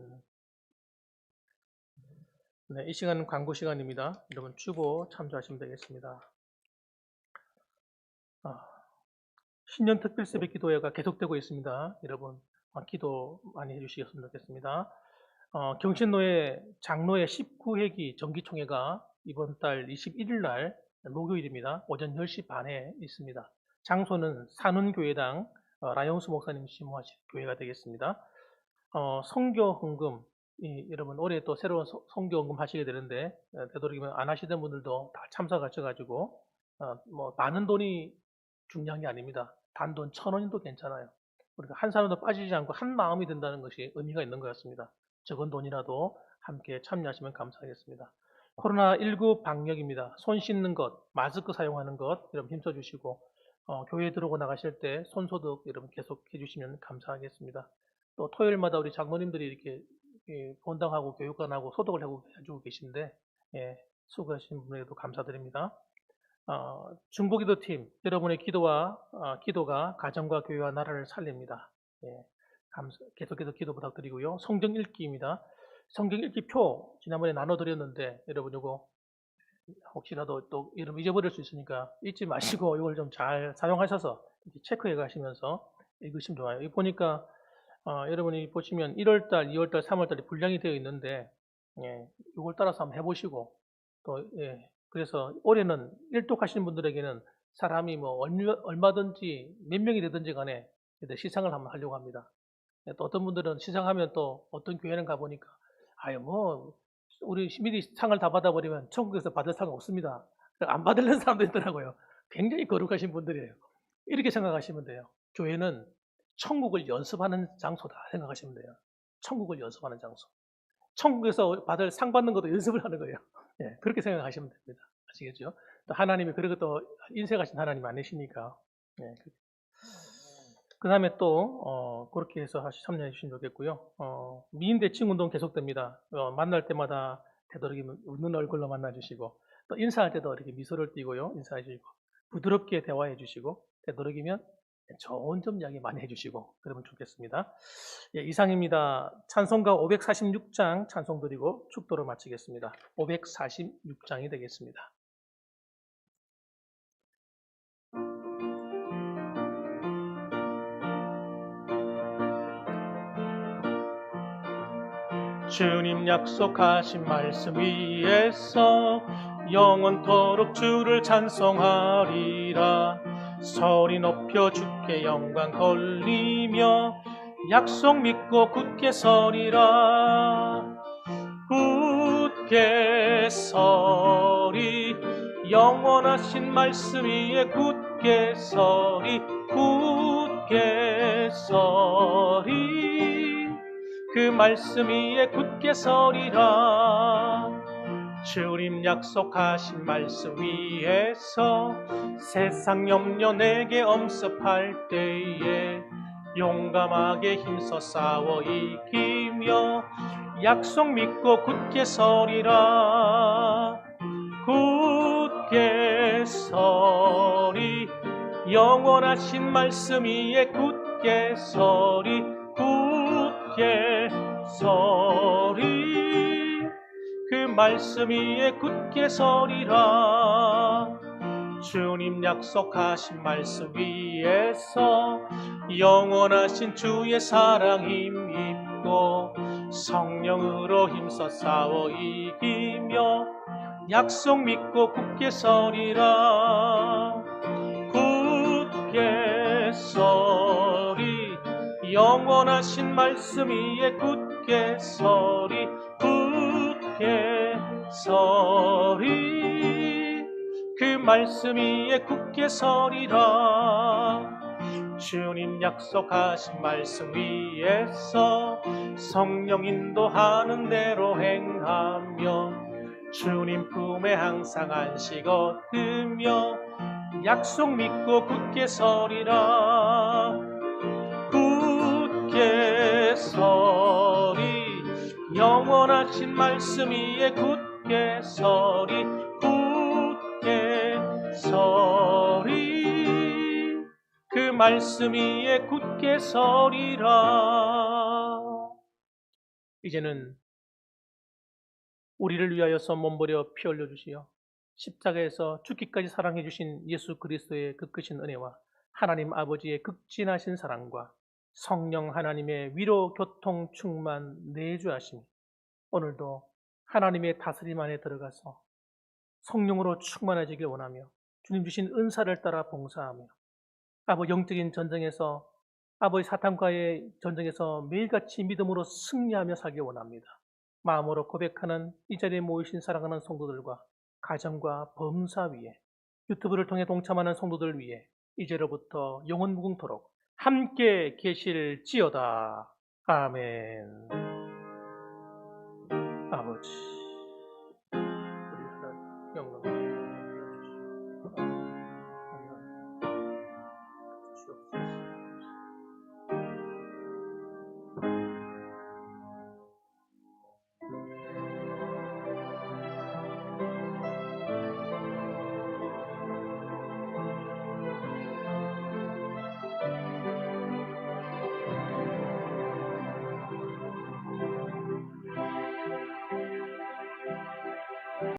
네, 이 시간은 광고 시간입니다. 여러분 주보 참조하시면 되겠습니다. 신년 특별 새벽 기도회가 계속되고 있습니다. 여러분 기도 많이 해주시겠으면 좋겠습니다. 경신노회 장로회 19회기 정기총회가 이번 달 21일 날 목요일입니다. 오전 10시 반에 있습니다. 장소는 산운교회당 라영수 목사님 심호하신 교회가 되겠습니다. 성교 헌금, 여러분 올해 또 새로운 성교 헌금 하시게 되는데 되도록이면 안 하시던 분들도 다 참석하셔가지고 많은 돈이 중요한 게 아닙니다. 단돈 1,000원도 괜찮아요. 우리가 한 사람도 빠지지 않고 한 마음이 된다는 것이 의미가 있는 것 같습니다. 적은 돈이라도 함께 참여하시면 감사하겠습니다. 코로나19 방역입니다. 손 씻는 것, 마스크 사용하는 것 여러분 힘써주시고 교회에 들어오고 나가실 때 손소독 여러분 계속 해주시면 감사하겠습니다. 또 토요일마다 우리 장로님들이 이렇게 본당하고 교육관하고 소독을 해주고 계신데 수고하신 분에게도 감사드립니다. 중보기도팀 여러분의 기도가 가정과 교회와 나라를 살립니다. 계속해서 기도 부탁드리고요. 성경 읽기입니다. 성경 읽기 표 지난번에 나눠드렸는데 여러분 이거 혹시라도 또 이름 잊어버릴 수 있으니까 잊지 마시고 이걸 좀 잘 사용하셔서 체크해 가시면서 읽으시면 좋아요. 이 보니까 여러분이 보시면 1월달, 2월달, 3월달이 분량이 되어 있는데 이걸 따라서 한번 해보시고 또 그래서 올해는 일독하시는 분들에게는 사람이 얼마든지 몇 명이 되든지 간에 시상을 한번 하려고 합니다. 또 어떤 분들은 시상하면 또 어떤 교회는 가보니까 우리 미리 상을 다 받아버리면 천국에서 받을 상 없습니다. 안 받으려는 사람도 있더라고요. 굉장히 거룩하신 분들이에요. 이렇게 생각하시면 돼요. 교회는 천국을 연습하는 장소다 생각하시면 돼요. 천국을 연습하는 장소. 천국에서 받을 상 받는 것도 연습을 하는 거예요. 그렇게 생각하시면 됩니다. 아시겠죠? 또 하나님이 그리고 또 인색하신 하나님 아니시니까. 그 다음에 또 그렇게 해서 다시 참여해 주시면 좋겠고요. 미인 대칭 운동 계속됩니다. 만날 때마다 되도록이면 웃는 얼굴로 만나 주시고, 또 인사할 때도 이렇게 미소를 띠고요. 인사해 주시고, 부드럽게 대화해 주시고, 되도록이면 좋은 점 이야기 많이 해 주시고 그러면 좋겠습니다. 예, 이상입니다. 찬송가 546장 찬송 드리고 축도를 마치겠습니다. 546장이 되겠습니다. 주님 약속하신 말씀 위에서 영원토록 주를 찬송하리라. 소리 높여 주께 영광 돌리며 약속 믿고 굳게 서리라. 굳게 서리, 영원하신 말씀 위에 굳게 서리. 굳게 서리, 그 말씀 위에 굳게 서리라. 주님 약속하신 말씀 위에서 세상 염려 내게 엄습할 때에 용감하게 힘써 싸워 이기며 약속 믿고 굳게 서리라. 굳게 서리, 영원하신 말씀 위에 굳게 서리. 굳게 서리, 그 말씀 위에 굳게 서리라. 주님 약속하신 말씀 위에서 영원하신 주의 사랑 힘입고 성령으로 힘써 싸워 이기며 약속 믿고 굳게 서리라. 굳게 서리, 영원하신 말씀 위에 굳게 서리. 굳게 서리, 그 말씀 위에 굳게 서리라. 주님 약속하신 말씀 위에서 성령 인도하는 대로 행하며 주님 품에 항상 안식 얻으며 약속 믿고 굳게 서리라. 굳게 서리, 영원하신 말씀 위에 굳게 서리. 굳게 서리, 그 말씀 위에 굳게 서리라. 이제는 우리를 위하여서 몸버려 피 흘려 주시어 십자가에서 죽기까지 사랑해 주신 예수 그리스도의 그 크신 은혜와 하나님 아버지의 극진하신 사랑과 성령 하나님의 위로 교통 충만 내주하심이 오늘도 하나님의 다스림 안에 들어가서 성령으로 충만해지길 원하며 주님 주신 은사를 따라 봉사하며 아버지 영적인 전쟁에서 아버지 사탄과의 전쟁에서 매일같이 믿음으로 승리하며 살길 원합니다. 마음으로 고백하는 이 자리에 모이신 사랑하는 성도들과 가정과 범사 위에 유튜브를 통해 동참하는 성도들 위해 이제로부터 영원 무궁토록 함께 계실지어다. 아멘.